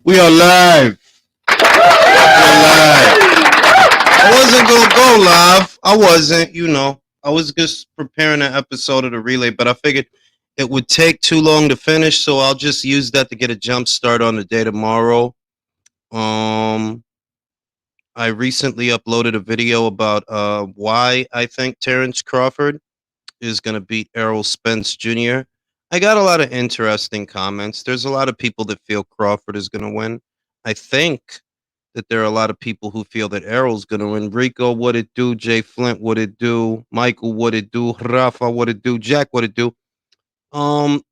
We are live. We're live. I wasn't gonna go live. I wasn't, I was just preparing an episode of the relay, but I figured it would take too long to finish, so I'll just use that to get a jump start on the day tomorrow. Um, I recently uploaded a video about why I think Terrence Crawford is gonna beat Errol Spence Jr. I got a lot of interesting comments. There's a lot of people that feel Crawford is gonna win. I think that there are a lot of people who feel that Errol's going to win. Rico, what it do? Jay Flint, what it do? Michael, what it do? Rafa, what it do? Jack, what it do?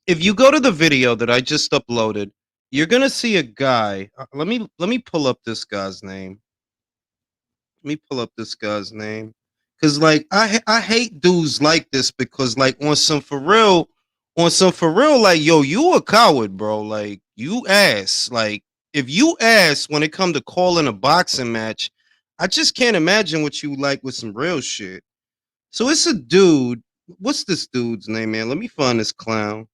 If you go to the video that I just uploaded, you're gonna see a guy. Let me pull up this guy's name. Let me pull up this guy's name, cause like I hate dudes like this because like on some for real, like yo, you a coward, bro. Like you ass. Like if you ass when it come to calling a boxing match, I just can't imagine what you like with some real shit. So it's a dude. What's this dude's name, man? Let me find this clown.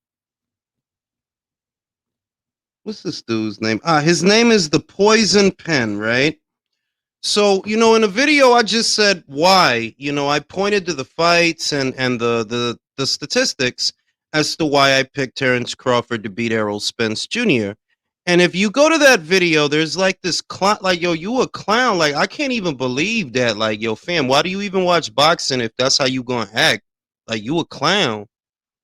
What's this dude's name? His name is the Poison Pen, right? So, in a video I just said why. I pointed to the fights and the statistics as to why I picked Terrence Crawford to beat Errol Spence Jr. And if you go to that video, there's like this clown, like, yo, you a clown. Like, I can't even believe that. Like, yo, fam, why do you even watch boxing if that's how you gonna act? Like, you a clown.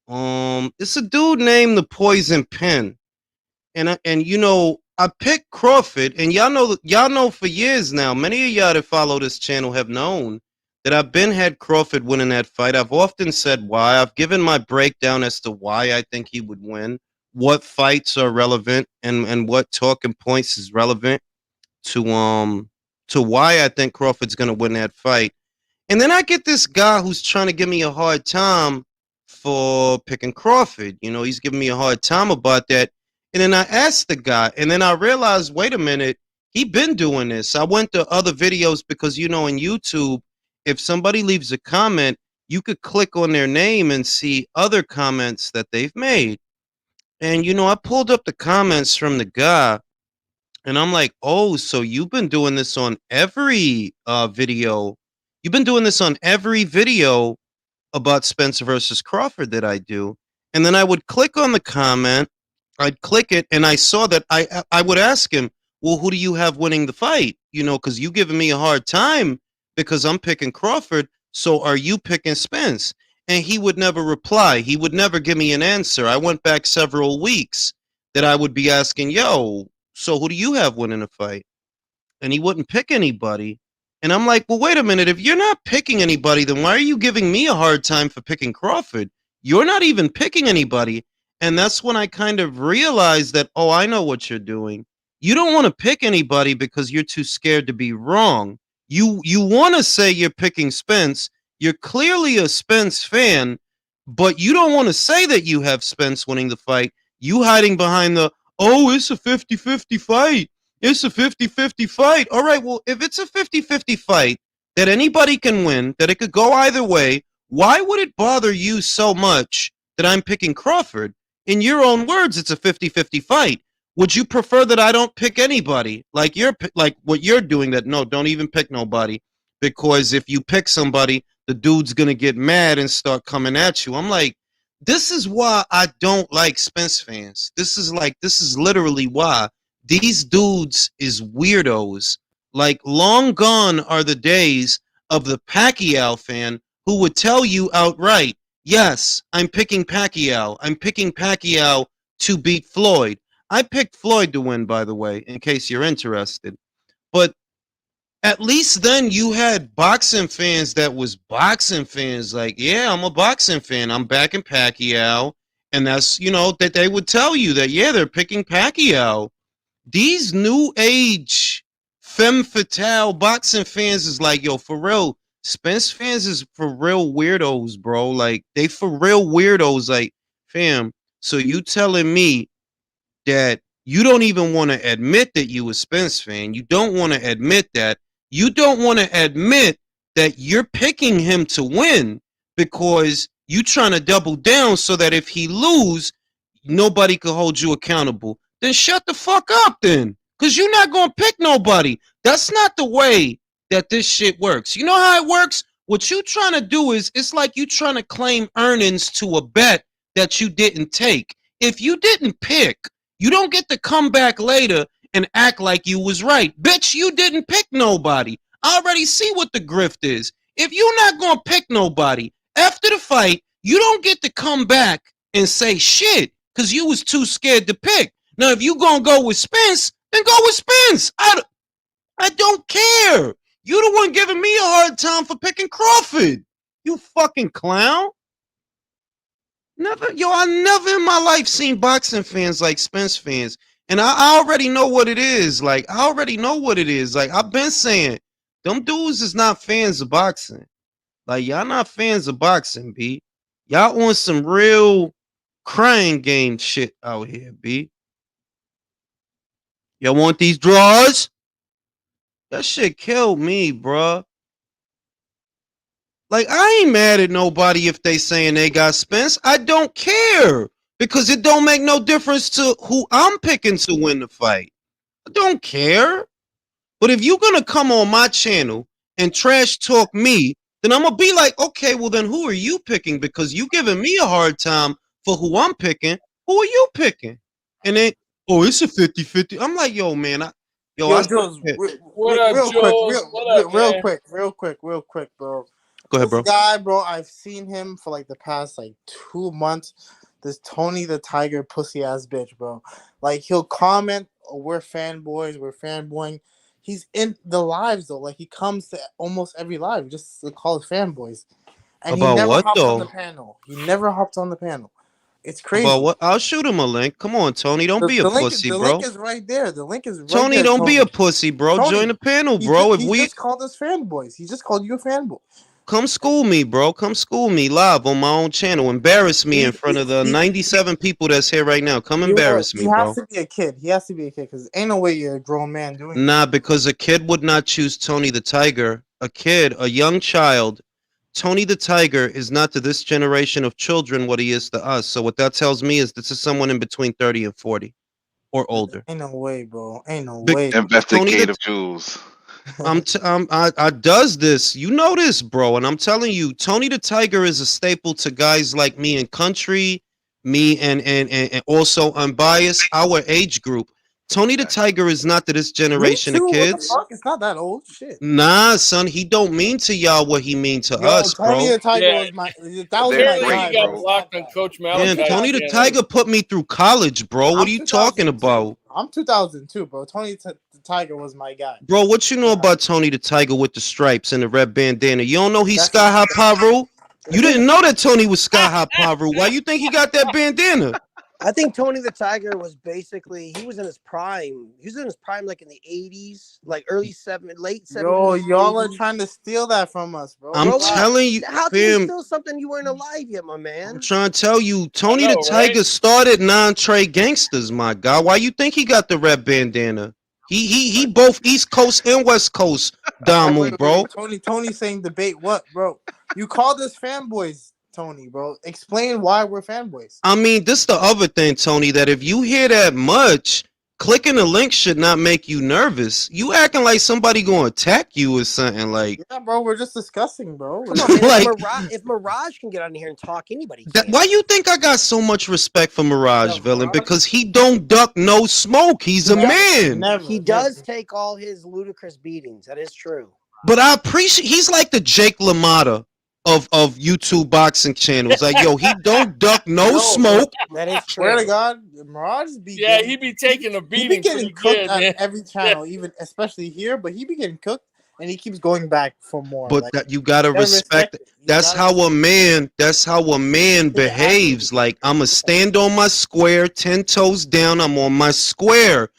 It's a dude named the Poison Pen. I picked Crawford, and y'all know for years now. Many of y'all that follow this channel have known that I've been had Crawford winning that fight. I've often said why. I've given my breakdown as to why I think he would win, what fights are relevant, and what talking points is relevant to why I think Crawford's gonna win that fight. And then I get this guy who's trying to give me a hard time for picking Crawford. He's giving me a hard time about that. And then I asked the guy, and then I realized, wait a minute, he been doing this. I went to other videos because, in YouTube, if somebody leaves a comment, you could click on their name and see other comments that they've made. And, I pulled up the comments from the guy, and I'm like, oh, so you've been doing this on every video. You've been doing this on every video about Spence versus Crawford that I do. And then I would click on the comment, I'd click it, and I saw that I would ask him, well, who do you have winning the fight? Because you giving me a hard time because I'm picking Crawford. So are you picking Spence? And he would never reply. He would never give me an answer. I went back several weeks that I would be asking, yo, so who do you have winning the fight? And he wouldn't pick anybody. And I'm like, well, wait a minute. If you're not picking anybody, then why are you giving me a hard time for picking Crawford? You're not even picking anybody. And that's when I kind of realized that, oh, I know what you're doing. You don't want to pick anybody because you're too scared to be wrong. You want to say you're picking Spence. You're clearly a Spence fan, but you don't want to say that you have Spence winning the fight. You hiding behind it's a 50-50 fight. It's a 50-50 fight. All right, well, if it's a 50-50 fight that anybody can win, that it could go either way, why would it bother you so much that I'm picking Crawford? In your own words, it's a 50-50 fight. Would you prefer that I don't pick anybody? Like what you're doing, that no, don't even pick nobody. Because if you pick somebody, the dude's going to get mad and start coming at you. I'm like, this is why I don't like Spence fans. This is literally why. These dudes is weirdos. Like, long gone are the days of the Pacquiao fan who would tell you outright, yes, I'm picking Pacquiao. I'm picking Pacquiao to beat Floyd. I picked Floyd to win, by the way, in case you're interested. But at least then you had boxing fans that was boxing fans. Like, yeah, I'm a boxing fan. I'm backing Pacquiao. And that's, that they would tell you that, yeah, they're picking Pacquiao. These new age femme fatale boxing fans is like, yo, for real, Spence fans is for real weirdos, bro. Like, they for real weirdos. Like, fam, so you telling me that you don't even want to admit that you a Spence fan. You don't want to admit that. You don't want to admit that you're picking him to win because you trying to double down so that if he lose, nobody could hold you accountable. Then shut the fuck up then. Because you're not going to pick nobody. That's not the way that this shit works. You know how it works? What you trying to do is, it's like you trying to claim earnings to a bet that you didn't take. If you didn't pick, you don't get to come back later and act like you was right. Bitch, you didn't pick nobody. I already see what the grift is. If you're not going to pick nobody, after the fight, you don't get to come back and say shit because you was too scared to pick. Now, if you going to go with Spence, then go with Spence. I don't care. You the one giving me a hard time for picking Crawford. You fucking clown. I never in my life seen boxing fans like Spence fans. And I already know what it is. Like, I already know what it is. Like, I've been saying, them dudes is not fans of boxing. Like, y'all not fans of boxing, B. Y'all on some real crying game shit out here, B. Y'all want these draws? That shit killed me, bruh. Like, I ain't mad at nobody if they saying they got Spence. I don't care. Because it don't make no difference to who I'm picking to win the fight. I don't care. But if you're going to come on my channel and trash talk me, then I'm going to be like, okay, well then who are you picking? Because you giving me a hard time for who I'm picking. Who are you picking? And then, oh, it's a 50-50. I'm like, yo, man. Jules, real quick, bro. Go ahead, bro. This guy, bro, I've seen him for like the past like 2 months. This Tony the Tiger pussy ass bitch, bro. Like, he'll comment, oh, we're fanboys, we're fanboying. He's in the lives though. Like, he comes to almost every live just to call us fanboys. And About he never what, hops though? on the panel. He never hops on the panel. It's crazy. About what? I'll shoot him a link. Come on, Tony. Don't be a pussy, bro. The link is right there. The link is right Tony, there. don't be a pussy, bro. Tony, join the panel, bro. He just called us fanboys. He just called you a fanboy. Come school me, bro. Come school me live on my own channel. Embarrass me in front of the 97 people that's here right now. Come embarrass me, bro. He has to be a kid. He has to be a kid because ain't no way you're a grown man doing it. Nah, because a kid would not choose Tony the Tiger. A young child. Tony the Tiger is not to this generation of children what he is to us. So what that tells me is this is someone in between 30 and 40 or older. Ain't no way, bro. Ain't no way. Investigative Jules. I does this. You know this, bro. And I'm telling you, Tony the Tiger is a staple to guys like me in country, me and also unbiased, our age group. Tony the Tiger is not to this generation of kids. What the fuck? It's not that old shit. Nah, son, he don't mean to y'all what he mean to us, bro. Tony the Tiger was my guy. He got blocked on Coach Malachi. Yeah, Tony the Tiger put me through college, bro. What are you talking about? I'm 2002, bro. Tony the Tiger was my guy. Bro, what you know about Tony the Tiger with the stripes and the red bandana? You don't know he's Sky High Paru? You didn't know that Tony was Sky High Paru. Why you think he got that bandana? I think Tony the Tiger was basically, he was in his prime. He was in his prime like in the 80s, like late 70s. Yo, y'all are trying to steal that from us, bro. I'm telling you, how can you steal something you weren't alive yet, my man? I'm trying to tell you, Tony the Tiger started non-trade gangsters, my God. Why you think he got the red bandana? He both East Coast and West Coast Damu, bro. Tony saying debate what, bro? You called us fanboys, Tony, bro. Explain why we're fanboys. I mean, this is the other thing, Tony, that if you hear that much, clicking the link should not make you nervous. You acting like somebody gonna attack you or something, like. Yeah, bro, we're just discussing, bro. Come on, man. Like, if Mirage can get on here and talk, anybody can. Why you think I got so much respect for Mirage, villain? Because he don't duck no smoke. He's a man. He does take all his ludicrous beatings. That is true. But I appreciate, he's like the Jake LaMotta of YouTube boxing channels. Like, yo, he don't duck no smoke. That is true. Swear to God, Mirage he be taking a beating. He be getting cooked on every channel, even especially here. But he be getting cooked, and he keeps going back for more. But that you gotta respect. That's how a man. That's how a man behaves. Like, I'ma stand on my square, 10 toes down. I'm on my square.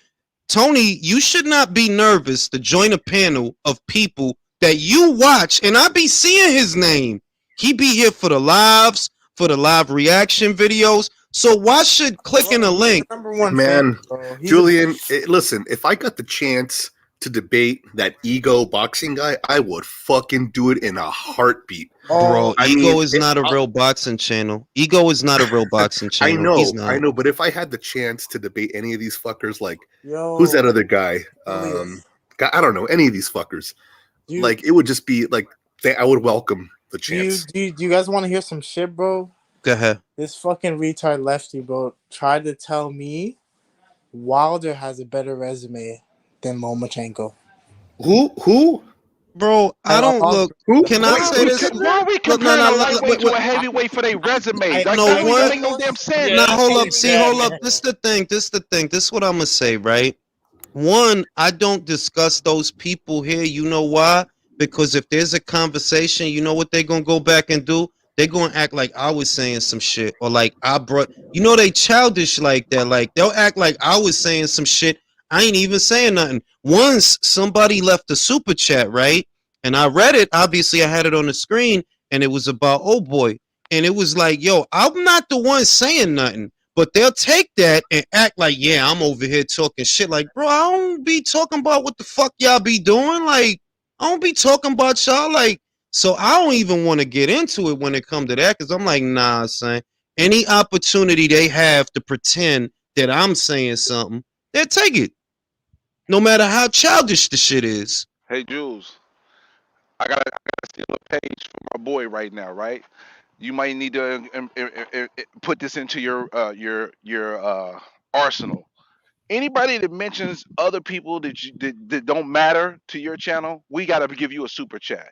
Tony, you should not be nervous to join a panel of people that you watch, and I be seeing his name. He be here for the lives, for the live reaction videos. So why should clicking a link? Man, Julian, listen, if I got the chance to debate that ego boxing guy, I would fucking do it in a heartbeat. Bro, I Ego mean, is not a real boxing channel. Ego is not a real boxing channel. He's not. I know, but if I had the chance to debate any of these fuckers, like Yo, who's that other guy? Julius. I don't know any of these fuckers. Like it would just be like I would welcome the chance. Do you guys want to hear some shit, bro? Go ahead. This fucking retard lefty, bro, tried to tell me Wilder has a better resume than Lomachenko. Who? Bro, I don't look. Can I say this? Why are we comparing a lightweight to a heavyweight for their resume? Like, that don't make no damn sense. Now, hold up. See, hold up. This the thing. This is what I'm going to say, right? One, I don't discuss those people here. You know why? Because if there's a conversation, you know what they're going to go back and do? They're going to act like I was saying some shit. Or like I brought... You know they childish like that. Like, they'll act like I was saying some shit. I ain't even saying nothing. Once somebody left a super chat, right? And I read it. Obviously, I had it on the screen. And it was about old boy. And it was like, yo, I'm not the one saying nothing. But they'll take that and act like, yeah, I'm over here talking shit. Like, bro, I don't be talking about what the fuck y'all be doing. Like, I don't be talking about y'all. Like, so I don't even want to get into it when it comes to that. Because I'm like, nah, son. Any opportunity they have to pretend that I'm saying something, they'll take it. No matter how childish the shit is. Hey, Jules, I gotta steal a page for my boy right now, right? You might need to put this into your arsenal. Anybody that mentions other people that don't matter to your channel, we gotta give you a super chat.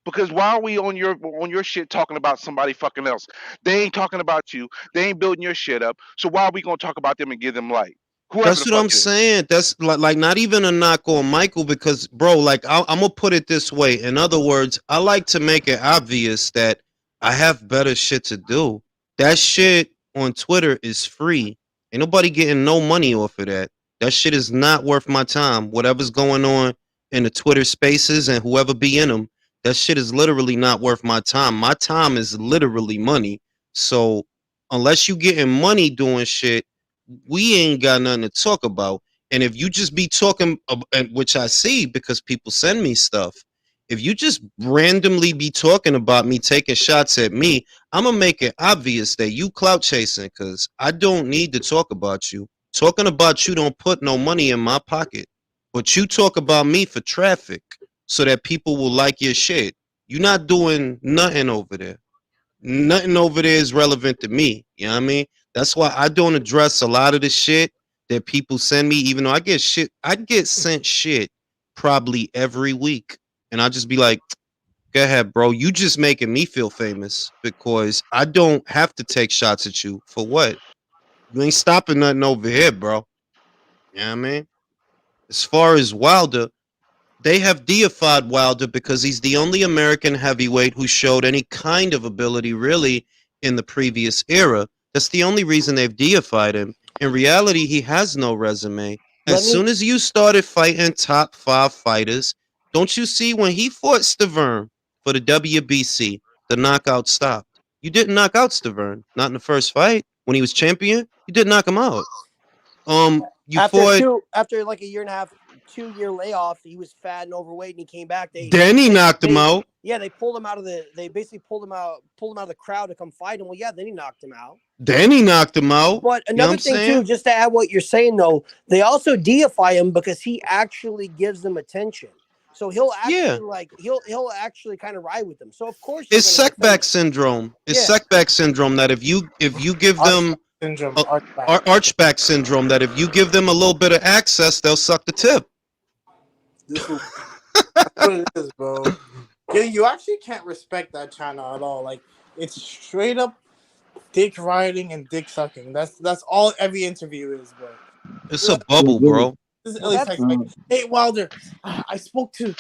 Because why are we on your shit talking about somebody fucking else? They ain't talking about you. They ain't building your shit up. So why are we gonna talk about them and give them light? That's what I'm saying. That's like not even a knock on Michael because, bro, like I'm gonna put it this way. In other words, I like to make it obvious that I have better shit to do. That shit on Twitter is free. Ain't nobody getting no money off of that. That shit is not worth my time. Whatever's going on in the Twitter spaces and whoever be in them, that shit is literally not worth my time. My time is literally money. So unless you getting money doing shit, we ain't got nothing to talk about. And if you just be talking, which I see because people send me stuff, if you just randomly be talking about me, taking shots at me, I'm going to make it obvious that you clout chasing because I don't need to talk about you. Talking about you don't put no money in my pocket. But you talk about me for traffic so that people will like your shit. You're not doing nothing over there. Nothing over there is relevant to me. You know what I mean? That's why I don't address a lot of the shit that people send me, even though I get sent shit probably every week. And I just be like, go ahead, bro. You just making me feel famous because I don't have to take shots at you. For what? You ain't stopping nothing over here, bro. You know what I mean? As far as Wilder, they have deified Wilder because he's the only American heavyweight who showed any kind of ability really in the previous era. That's the only reason they've deified him. In reality, he has no resume. As soon as you started fighting top 5 fighters, don't you see when he fought Stavern for the WBC, the knockout stopped. You didn't knock out Stavern, not in the first fight. When he was champion, you didn't knock him out. After like a year and a half, 2-year layoff, he was fat and overweight, and he came back. They knocked him out. Yeah, they pulled him out of the. They basically pulled him out of the crowd to come fight him. Well, yeah, then he knocked him out. But another thing too, just to add what you're saying though, they also deify him because he actually gives them attention. So he'll actually he'll actually kind of ride with them. So of course it's setback syndrome. It's setback syndrome that if you give them archback syndrome that if you give them a little bit of access, they'll suck the tip. That's what it is, bro. Yeah, you actually can't respect that channel at all. Like it's straight up dick riding and dick sucking. That's all every interview is, bro. It's a bubble, bro. This is like, hey Wilder, I spoke to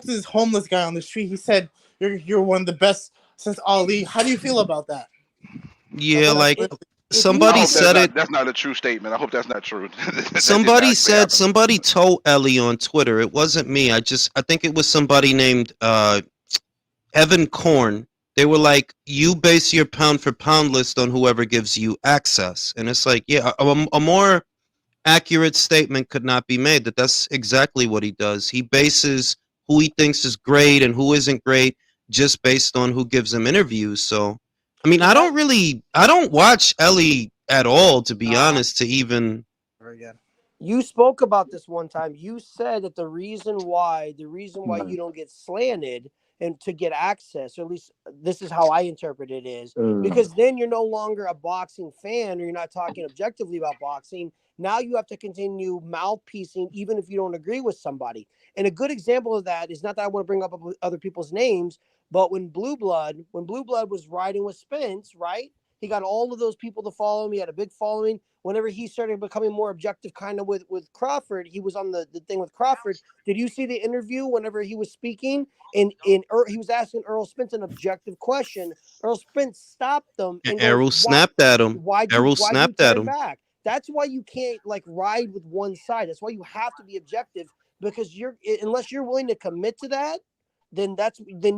this homeless guy on the street. He said you're one of the best since Ali. How do you feel about that? Yeah, like somebody said it. That's not a true statement. I hope that's not true. Somebody told Ellie on Twitter. It wasn't me. I think it was somebody named Evan Korn. They were like, you base your pound for pound list on whoever gives you access. And it's like, yeah, a more accurate statement could not be made. That's exactly what he does. He bases who he thinks is great and who isn't great just based on who gives him interviews. So, I mean, I don't watch Ellie at all, to be honest, to even. Very good. You spoke about this one time. You said that the reason why you don't get slanted and to get access, or at least this is how I interpret it, is because then you're no longer a boxing fan, or you're not talking objectively about boxing. Now you have to continue mouthpiecing, even if you don't agree with somebody. And a good example of that is, not that I want to bring up other people's names, but when Blue Blood was riding with Spence, right? He got all of those people to follow him. He had a big following. Whenever he started becoming more objective, kind of with Crawford, he was on the thing with Crawford. Did you see the interview whenever he was speaking? And he was asking Earl Spence an objective question. Earl Spence stopped them and Errol snapped at him. Errol snapped at him. Back? That's why you can't like ride with one side. That's why you have to be objective, because unless you're willing to commit to that, then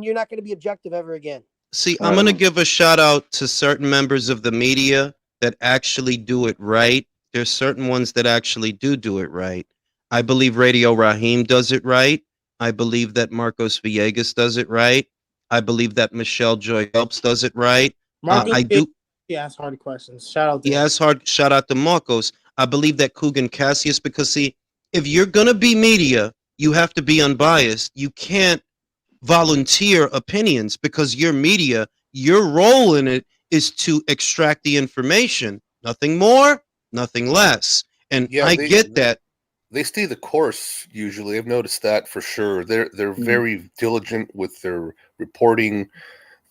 you're not going to be objective ever again. See, I'm going to give a shout out to certain members of the media that actually do it right. There's certain ones that actually do it right. I believe Radio Raheem does it right. I believe that Marcos Villegas does it right. I believe that Michelle Joy Phelps does it right. Marcos, he asks hard questions. Shout out to Marcos. I believe that Coogan Cassius, because see, if you're going to be media, you have to be unbiased. You can't volunteer opinions, because your media, your role in it is to extract the information, nothing more, nothing less. And I get that. They stay the course usually. I've noticed that for sure. They're very diligent with their reporting.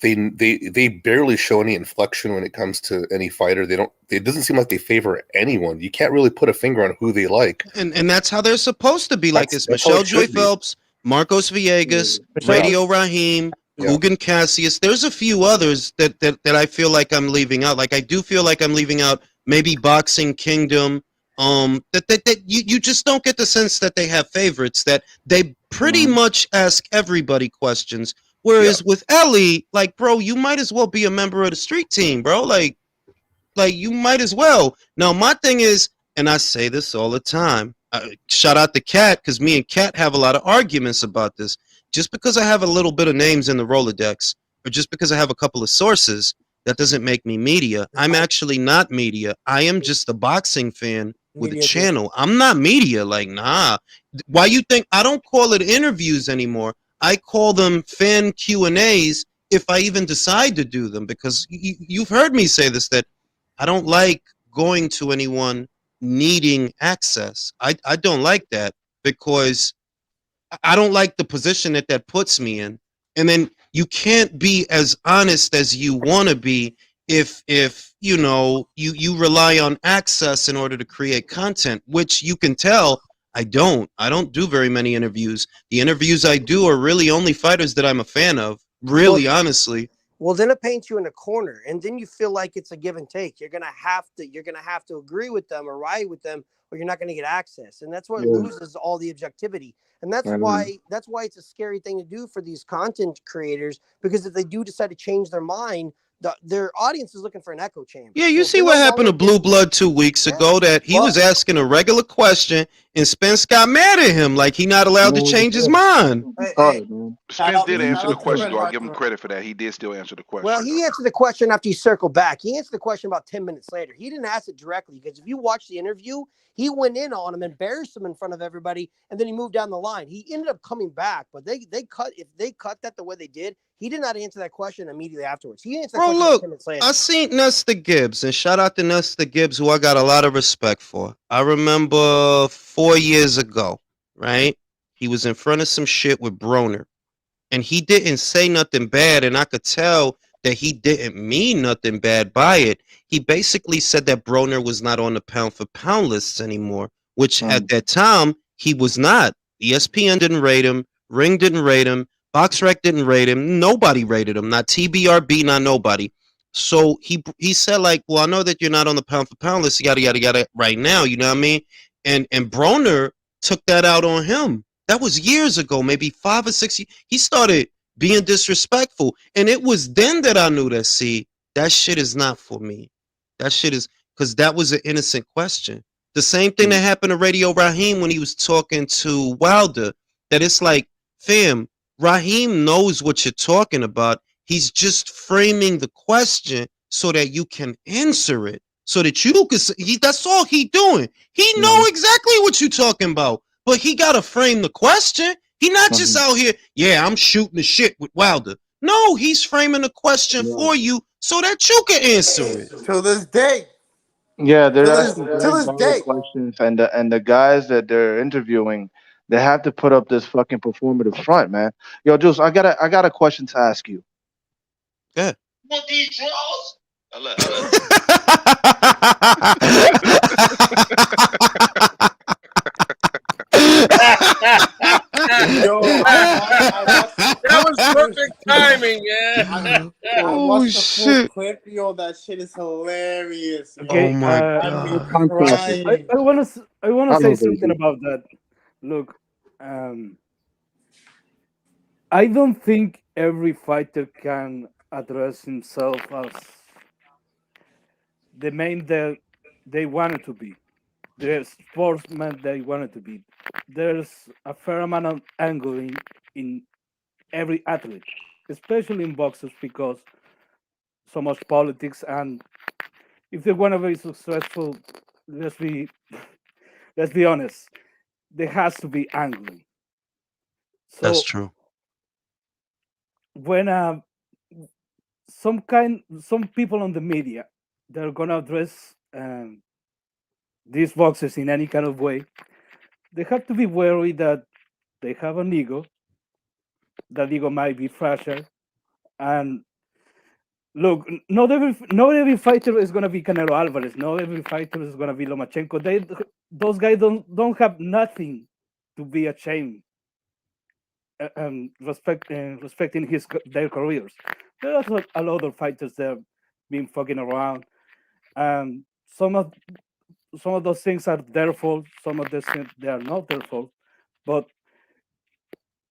They barely show any inflection when it comes to any fighter. It doesn't seem like they favor anyone. You can't really put a finger on who they like. And that's how they're supposed to be. Like, it's Michelle Joy Phelps, Marcos Villegas, Radio Raheem, Coogan Cassius. There's a few others that I feel like I'm leaving out. Like, I do feel like I'm leaving out maybe Boxing Kingdom. That you just don't get the sense that they have favorites, that they pretty much ask everybody questions. Whereas with Ellie, like, bro, you might as well be a member of the street team, bro. Like you might as well. Now, my thing is, and I say this all the time, shout out to Kat, because me and Kat have a lot of arguments about this. Just because I have a little bit of names in the Rolodex, or just because I have a couple of sources, that doesn't make me media. I'm actually not media. I am just a boxing fan with a channel. I'm not media. Like, nah. Why you think I don't call it interviews anymore? I call them fan Q&As if I even decide to do them, because you've heard me say this, that I don't like going to anyone needing access. I don't like that, because I don't like the position that puts me in. And then you can't be as honest as you want to be if you know you rely on access in order to create content, which you can tell I don't do very many interviews. The interviews I do are really only fighters that I'm a fan of, really, honestly. Well, then it paints you in a corner, and then you feel like it's a give and take. You're gonna have to agree with them or ride with them, or you're not gonna get access, and that's what loses all the objectivity. And that's why it's a scary thing to do for these content creators, because if they do decide to change their mind, their audience is looking for an echo chamber. Yeah, you see what happened to Blue Blood 2 weeks ago, that he was asking a regular question and Spence got mad at him, like he not allowed to change his mind. Spence did answer the question, though. I'll give him credit for that. He did still answer the question. Well, he answered the question after he circled back. He answered the question about 10 minutes later. He didn't ask it directly, because if you watch the interview, he went in on him, embarrassed him in front of everybody, and then he moved down the line. He ended up coming back, but if they cut that the way they did, he did not answer that question immediately afterwards. He answered that question 10 minutes later. I seen Nesta Gibbs, and shout out to Nesta Gibbs, who I got a lot of respect for. I remember 4 years ago, right? He was in front of some shit with Broner, and he didn't say nothing bad, and I could tell that he didn't mean nothing bad by it. He basically said that Broner was not on the pound-for-pound lists anymore, which at that time, he was not. ESPN didn't rate him, Ring didn't rate him, BoxRec didn't rate him, nobody rated him, not TBRB, not nobody. So he said, like, well, I know that you're not on the pound-for-pound list, yada, yada, yada, right now, you know what I mean? And Broner took that out on him. That was years ago, maybe 5 or 6 years. He started being disrespectful. And it was then that I knew that, see, that shit is not for me. That shit is, because that was an innocent question. The same thing that happened to Radio Raheem when he was talking to Wilder. That it's like, fam, Raheem knows what you're talking about. He's just framing the question so that you can answer it. So that you can that's all he doing. He know exactly what you're talking about. But he gotta frame the question. He not just out here, yeah, I'm shooting the shit with Wilder. No, he's framing the question for you so that you can answer it. To this day. Yeah, they're To asking this very valid day. questions, and the guys that they're interviewing, they have to put up this fucking performative front, man. Yo, Juice, I got a question to ask you. Yeah. Want these draws? Yo, that was perfect timing, man. I watched the full clip. Yo, that shit is hilarious. Yo. Oh my God. I want to say something about that. Look, I don't think every fighter can address himself as the man that they wanted to be, the sportsman they wanted to be. There's a fair amount of angle in every athlete, especially in boxers, because so much politics, and if they want to be successful, let's be honest, there has to be angling. So that's true. When some people on the media, they're gonna address these boxers in any kind of way, they have to be wary that they have an ego. That ego might be fragile, and look, not every fighter is gonna be Canelo Alvarez. Not every fighter is gonna be Lomachenko. Those guys don't have nothing to be ashamed. Respecting their careers. There are a lot of fighters that have been fucking around, and some of those things are their fault. Some of those things, they are not their fault. But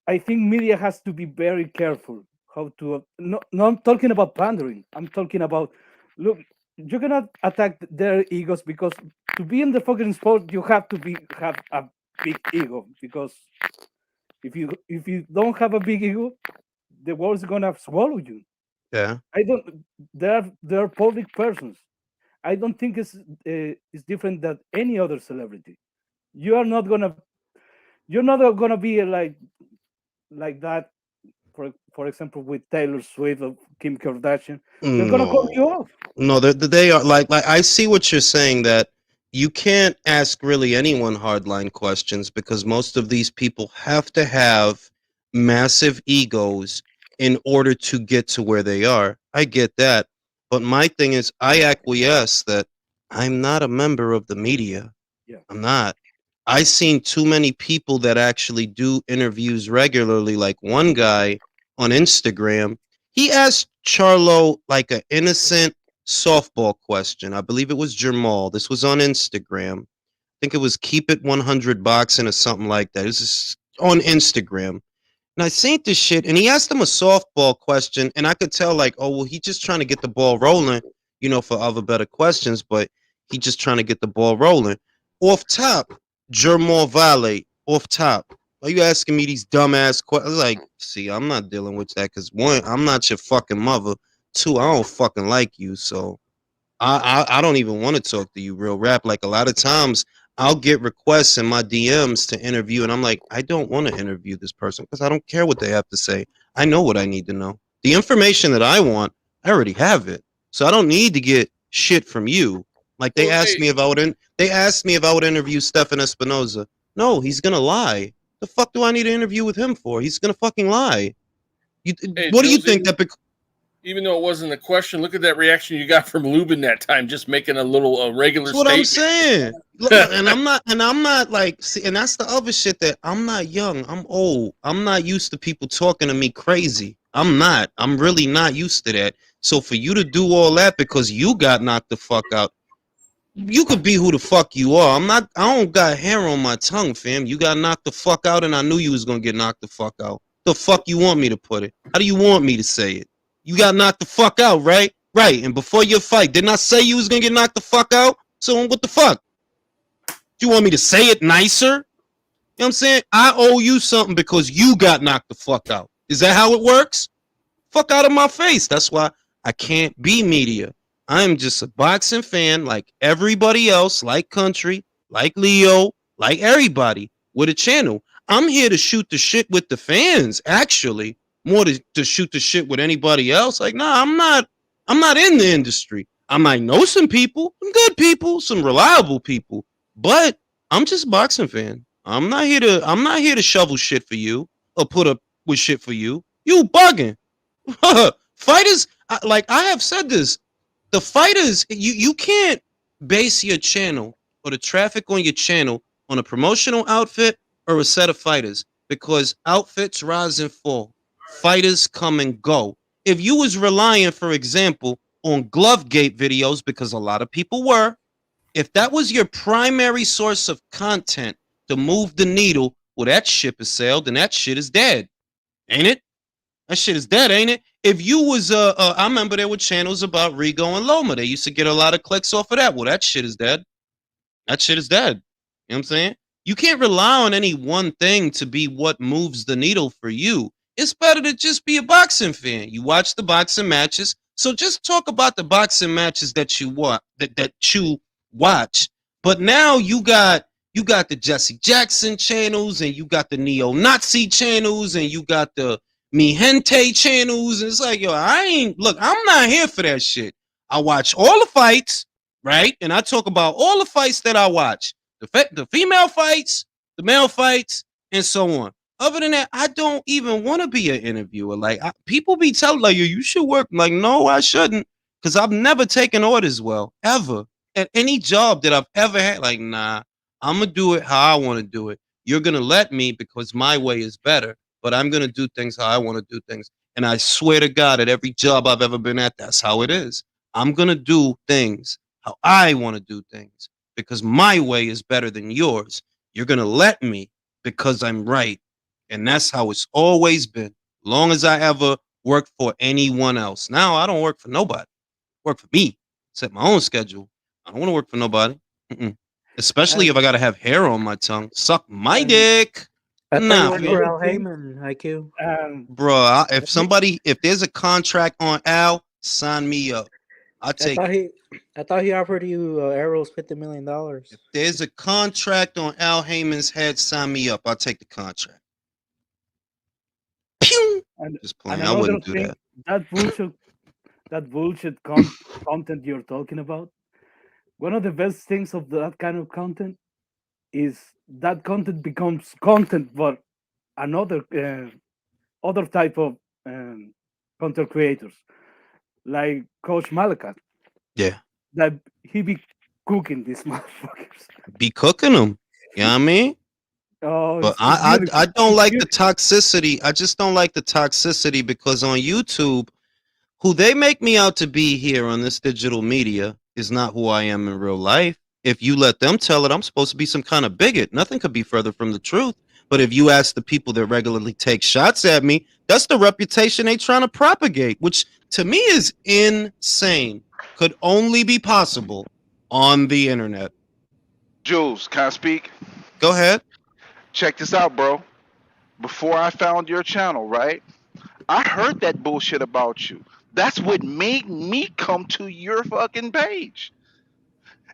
I think media has to be very careful how to. No, I'm talking about pandering. I'm talking about, look, you cannot attack their egos, because to be in the fucking sport, you have to have a big ego, because if you don't have a big ego, the world is gonna swallow you. Yeah. There are public persons. I don't think it's different than any other celebrity. You're not gonna be like that. For example, with Taylor Swift or Kim Kardashian, they're gonna cut you off. No, they are like I see what you're saying, that you can't ask really anyone hardline questions because most of these people have to have massive egos in order to get to where they are. I get that. But my thing is, I acquiesce that I'm not a member of the media. Yeah. I'm not. I've seen too many people that actually do interviews regularly. Like one guy on Instagram, he asked Charlo like an innocent softball question. I believe it was Jamal. This was on Instagram. I think it was Keep It 100 Boxing or something like that. This is on Instagram. And I seen this shit, and he asked him a softball question, and I could tell, like, oh, well, he's just trying to get the ball rolling, for other better questions, but he just trying to get the ball rolling. Off top, Jermall Vale, off top. Why you asking me these dumbass questions? Like, see, I'm not dealing with that, because one, I'm not your fucking mother. Two, I don't fucking like you, so I don't even want to talk to you real rap. Like, a lot of times, I'll get requests in my DMs to interview, and I'm like, I don't want to interview this person because I don't care what they have to say. I know what I need to know. The information that I want, I already have it. So I don't need to get shit from you. Like, they asked me if I would interview Stefan Espinoza. No, he's gonna lie. The fuck do I need to interview with him for? He's gonna fucking lie. What do you think that? Even though it wasn't a question, look at that reaction you got from Lubin that time, just making a little regular statement. That's what I'm saying. Look, and I'm not like, see, and that's the other shit, that I'm not young. I'm old. I'm not used to people talking to me crazy. I'm not. I'm really not used to that. So for you to do all that because you got knocked the fuck out, you could be who the fuck you are. I don't got hair on my tongue, fam. You got knocked the fuck out, and I knew you was gonna get knocked the fuck out. The fuck you want me to put it? How do you want me to say it? You got knocked the fuck out, right? Right. And before your fight, didn't I say you was gonna get knocked the fuck out? So what the fuck? Do you want me to say it nicer? You know what I'm saying? I owe you something because you got knocked the fuck out. Is that how it works? Fuck out of my face. That's why I can't be media. I'm just a boxing fan like everybody else, like Country, like Leo, like everybody with a channel. I'm here to shoot the shit with the fans, actually, more to shoot the shit with anybody else. Like, nah, I'm not in the industry. I might know some people, some good people, some reliable people, but I'm just a boxing fan. I'm not here to shovel shit for you or put up with shit for you. You bugging. Fighters, like I have said this, the fighters, you can't base your channel or the traffic on your channel on a promotional outfit or a set of fighters, because outfits rise and fall, fighters come and go. If you was relying, for example, on Glovegate videos, because a lot of people were, if that was your primary source of content to move the needle, well, that ship has sailed and that shit is dead, ain't it? That shit is dead, ain't it? If you was I remember there were channels about Rigo and Loma. They used to get a lot of clicks off of that. Well, that shit is dead. That shit is dead. You know what I'm saying? You can't rely on any one thing to be what moves the needle for you. It's better to just be a boxing fan. You watch the boxing matches. So just talk about the boxing matches that you you watch. But now you got the Jesse Jackson channels, and you got the neo-Nazi channels, and you got the Mi Gente channels. And it's like, yo, I'm not here for that shit. I watch all the fights, right? And I talk about all the fights that I watch. The female fights, the male fights, and so on. Other than that, I don't even want to be an interviewer. Like, people be telling, like, you should work. I'm like, no, I shouldn't. Because I've never taken orders well, ever. At any job that I've ever had. Like, nah, I'm going to do it how I want to do it. You're going to let me because my way is better. But I'm going to do things how I want to do things. And I swear to God, at every job I've ever been at, that's how it is. I'm going to do things how I want to do things because my way is better than yours. You're going to let me because I'm right. And that's how it's always been, long as I ever worked for anyone else. Now, I don't work for nobody. I work for me. Set my own schedule. I don't want to work for nobody. Especially if I got to have hair on my tongue. Suck my dick. I Nah, thought you worked for Al Heyman, IQ. Bro, if there's a contract on Al, sign me up. I'll take it. I thought he offered you Arrow's $50 million. If there's a contract on Al Heyman's head, sign me up. I'll take the contract. Pew! Just playing. I wouldn't do that. That bullshit content you're talking about. One of the best things of that kind of content is that content becomes content for another other type of content creators, like Coach Malakat. Yeah. That he be cooking these motherfuckers. Be cooking them. You know what I mean? Oh, but I don't like the toxicity. I just don't like the toxicity because on YouTube, who they make me out to be here on this digital media is not who I am in real life. If you let them tell it, I'm supposed to be some kind of bigot. Nothing could be further from the truth. But if you ask the people that regularly take shots at me, that's the reputation they trying to propagate, which to me is insane. Could only be possible on the internet. Jules, can I speak? Go ahead. Check this out, bro. Before I found your channel, right? I heard that bullshit about you. That's what made me come to your fucking page.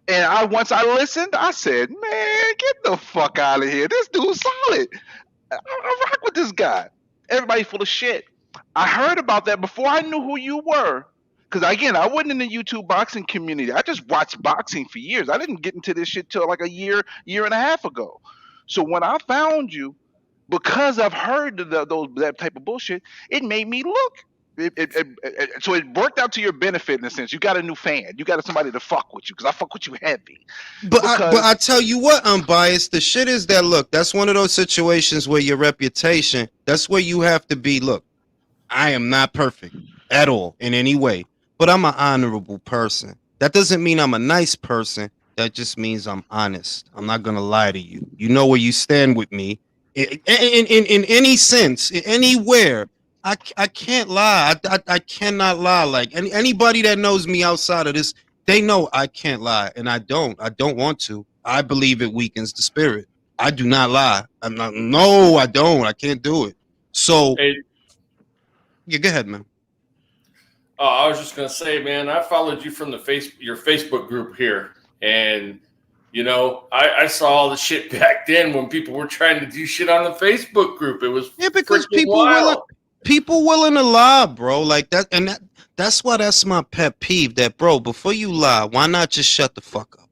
And once I listened, I said, man, get the fuck out of here. This dude's solid. I rock with this guy. Everybody full of shit. I heard about that before I knew who you were. Because, again, I wasn't in the YouTube boxing community. I just watched boxing for years. I didn't get into this shit till like a year and a half ago. So when I found you, because I've heard that type of bullshit, it made me look. So it worked out to your benefit in a sense. You got a new fan. You got somebody to fuck with you because I fuck with you heavy. But I tell you what, unbiased. The shit is that, look, that's one of those situations where your reputation, that's where you have to be. Look, I am not perfect at all in any way, but I'm an honorable person. That doesn't mean I'm a nice person. That just means I'm honest. I'm not going to lie to you. You know where you stand with me. In any sense, anywhere. I can't lie. I cannot lie. Like anybody that knows me outside of this, they know I can't lie, and I don't want to. I believe it weakens the spirit. I do not lie. No, I don't. I can't do it. So, Hey, yeah, go ahead, man. I was just gonna say, man, I followed you from your Facebook group here, and you know, I saw all the shit back then when people were trying to do shit on the Facebook group. It was because wild. people willing to lie, bro. Like that, and that's why that's my pet peeve. That, bro, before you lie, why not just shut the fuck up?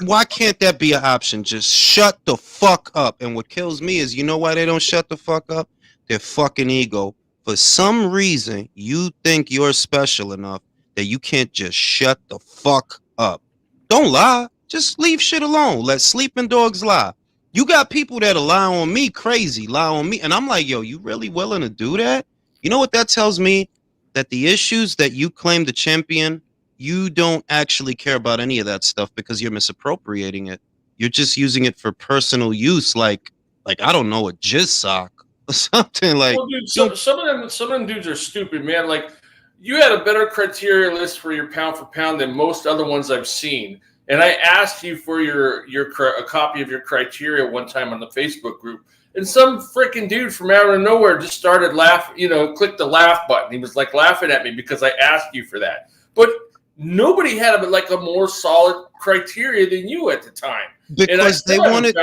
Why can't that be an option? Just shut the fuck up. And what kills me is, you know why they don't shut the fuck up? Their fucking ego. For some reason, you think you're special enough that you can't just shut the fuck up. Don't lie. Just leave shit alone. Let sleeping dogs lie. You got people that'll lie on me, crazy, lie on me. And I'm like, yo, you really willing to do that? You know what that tells me? That the issues that you claim to champion, you don't actually care about any of that stuff because you're misappropriating it. You're just using it for personal use, like I don't know, a jizz sock or something. Like, well, dude, some of them dudes are stupid, man. Like, you had a better criteria list for your pound for pound than most other ones I've seen. And I asked you for a copy of your criteria one time on the Facebook group, and some freaking dude from out of nowhere just started laughing. You know, clicked the laugh button. He was like laughing at me because I asked you for that, but nobody had a more solid criteria than you at the time. Because they wanted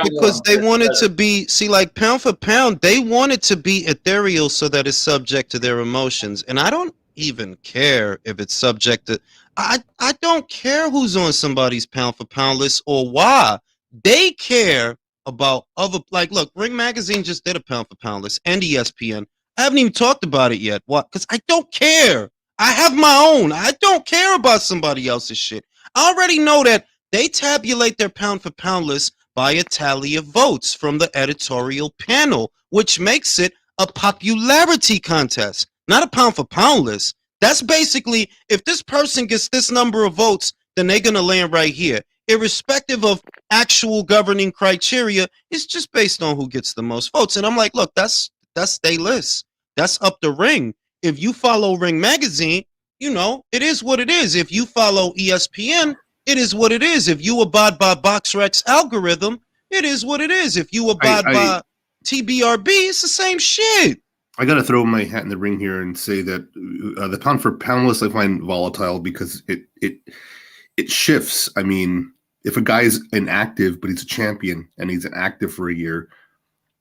to be, see, like pound for pound, they wanted to be ethereal so that it's subject to their emotions. And I don't even care if it's subject to, I don't care who's on somebody's pound for pound list or why. They care about other, like, look, Ring Magazine just did a pound for pound list and ESPN. I haven't even talked about it yet. What? Because I don't care. I have my own. I don't care about somebody else's shit. I already know that they tabulate their pound for pound list by a tally of votes from the editorial panel, which makes it a popularity contest, not a pound for pound list. That's basically, if this person gets this number of votes, then they're going to land right here. Irrespective of actual governing criteria, it's just based on who gets the most votes. And I'm like, look, that's their list. That's up the ring. If you follow Ring Magazine, you know, it is what it is. If you follow ESPN, it is what it is. If you abide by BoxRec's algorithm, it is what it is. If you abide by TBRB, it's the same shit. I got to throw my hat in the ring here and say that the pound for pound list I find volatile because it shifts. I mean, if a guy's inactive but he's a champion and he's inactive for a year,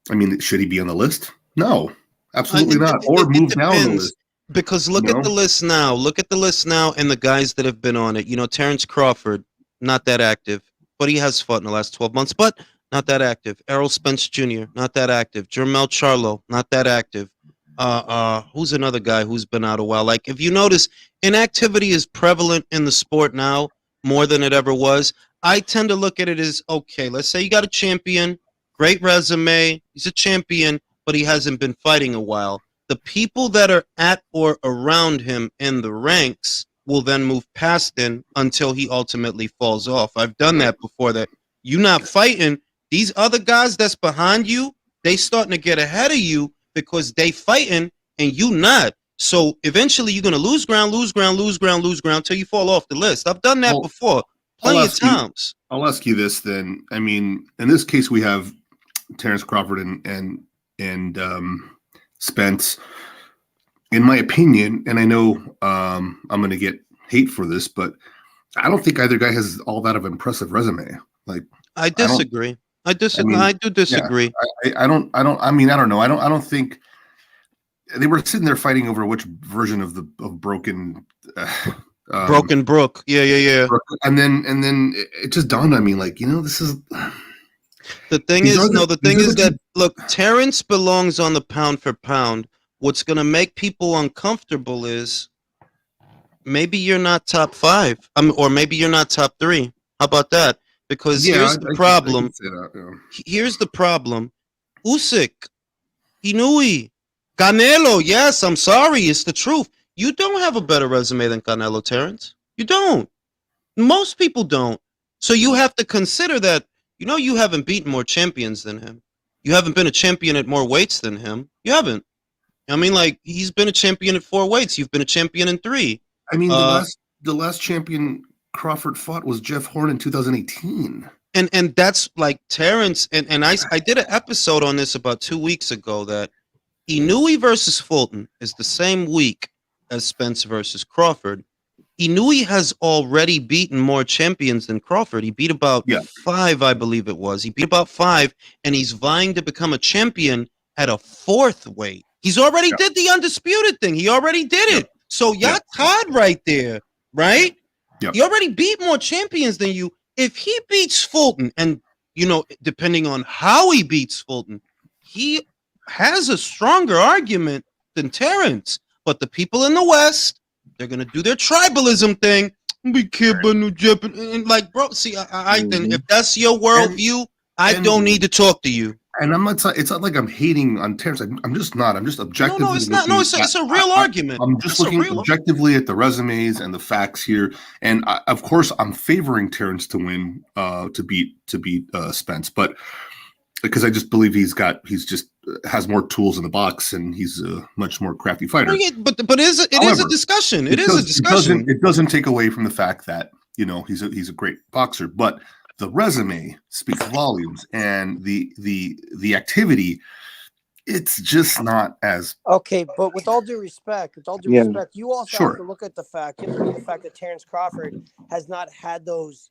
I mean, should he be on the list? No, absolutely not. Or move down the list. Because look at the list now. Look at the list now and the guys that have been on it. You know, Terrence Crawford, not that active, but he has fought in the last 12 months, but not that active. Errol Spence Jr., not that active. Jermel Charlo, not that active. Who's another guy who's been out a while? Like, if you notice, inactivity is prevalent in the sport now more than it ever was. I tend to look at it as, okay, let's say you got a champion, great resume, he's a champion, but he hasn't been fighting a while. The people that are at or around him in the ranks will then move past him until he ultimately falls off. I've done that before. That you not fighting, these other guys that's behind you, they starting to get ahead of you because they fighting and you not. So eventually you're going to lose ground until you fall off the list. I've done that before plenty of times. I'll ask you this then. I mean, in this case, we have Terrence Crawford and Spence. In my opinion, and I know I'm going to get hate for this, but I don't think either guy has all that of an impressive resume. Like, I disagree. I do disagree. Yeah, I don't know. I don't think they were sitting there fighting over which version of Broken Broken Brook. Yeah. And then it just dawned on me, like, you know, this is the thing is that look, Terrence belongs on the pound for pound. What's going to make people uncomfortable is maybe you're not top 5, or maybe you're not top 3. How about that? Because here's the problem. Here's the problem. Usyk, Inui, Canelo. Yes, I'm sorry. It's the truth. You don't have a better resume than Canelo, Terrence. You don't. Most people don't. So you have to consider that, you know, you haven't beaten more champions than him. You haven't been a champion at more weights than him. You haven't. I mean, like, he's been a champion at 4 weights. You've been a champion in 3. I mean, the last champion Crawford fought was Jeff Horn in 2018. And that's like Terrence and I did an episode on this about 2 weeks ago that Inui versus Fulton is the same week as Spence versus Crawford. Inui has already beaten more champions than Crawford. He beat about 5, I believe it was. He beat about 5, and he's vying to become a champion at a 4th weight. He's already did the undisputed thing. He already did it. So y'all tied right there, right? He already beat more champions than you. If he beats Fulton, and depending on how he beats Fulton, he has a stronger argument than Terrence. But the people in the West, they're gonna do their tribalism thing. We care about New Japan, and like, bro. See, then if that's your worldview, I don't need to talk to you. And I'm not. It's not like I'm hating on Terrence. I'm just not. I'm just objectively. No, it's not. No, it's a real argument. I'm just looking objectively at the resumes and the facts here, and of course, I'm favoring Terrence to win, to beat Spence, but because I just believe he's just has more tools in the box and he's a much more crafty fighter. But it is a discussion. It is a discussion. It doesn't take away from the fact that he's a great boxer, but the resume speaks volumes, and the activity, it's just not as okay. But with all due respect, you also have to look at the fact that Terrence Crawford has had those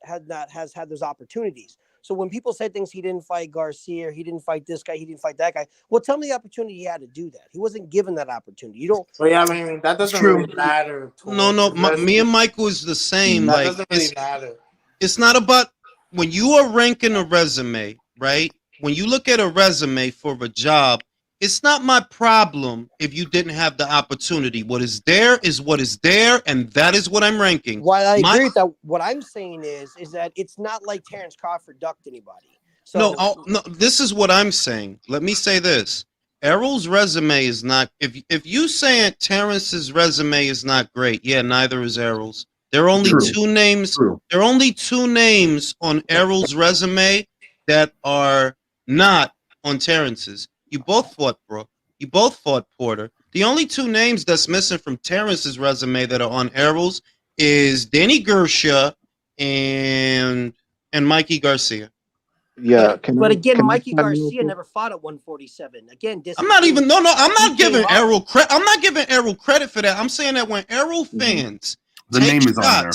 opportunities. So when people say things, he didn't fight Garcia, he didn't fight this guy, he didn't fight that guy. Well, tell me the opportunity he had to do that. He wasn't given that opportunity. You don't. Well, yeah, I mean that doesn't really matter. No, me and Michael is the same. That doesn't really matter. It's not about when you are ranking a resume, right? When you look at a resume for a job, it's not my problem if you didn't have the opportunity. What is there is what is there, and that is what I'm ranking. While I agree with that, what I'm saying is that it's not like Terrence Crawford ducked anybody. So no, this is what I'm saying. Let me say this. Errol's resume is not. If you saying Terrence's resume is not great, yeah, neither is Errol's. There are only two names. There are only 2 names on Errol's resume that are not on Terrence's. You both fought Brooke. You both fought Porter. The only 2 names that's missing from Terrence's resume that are on Errol's is Danny Gersha and Mikey Garcia. Yeah, but again, Mikey Garcia never fought at 147. Again, I'm not even. No, I'm not giving Errol credit. I'm not giving Errol credit for that. I'm saying that when Errol fans the name is on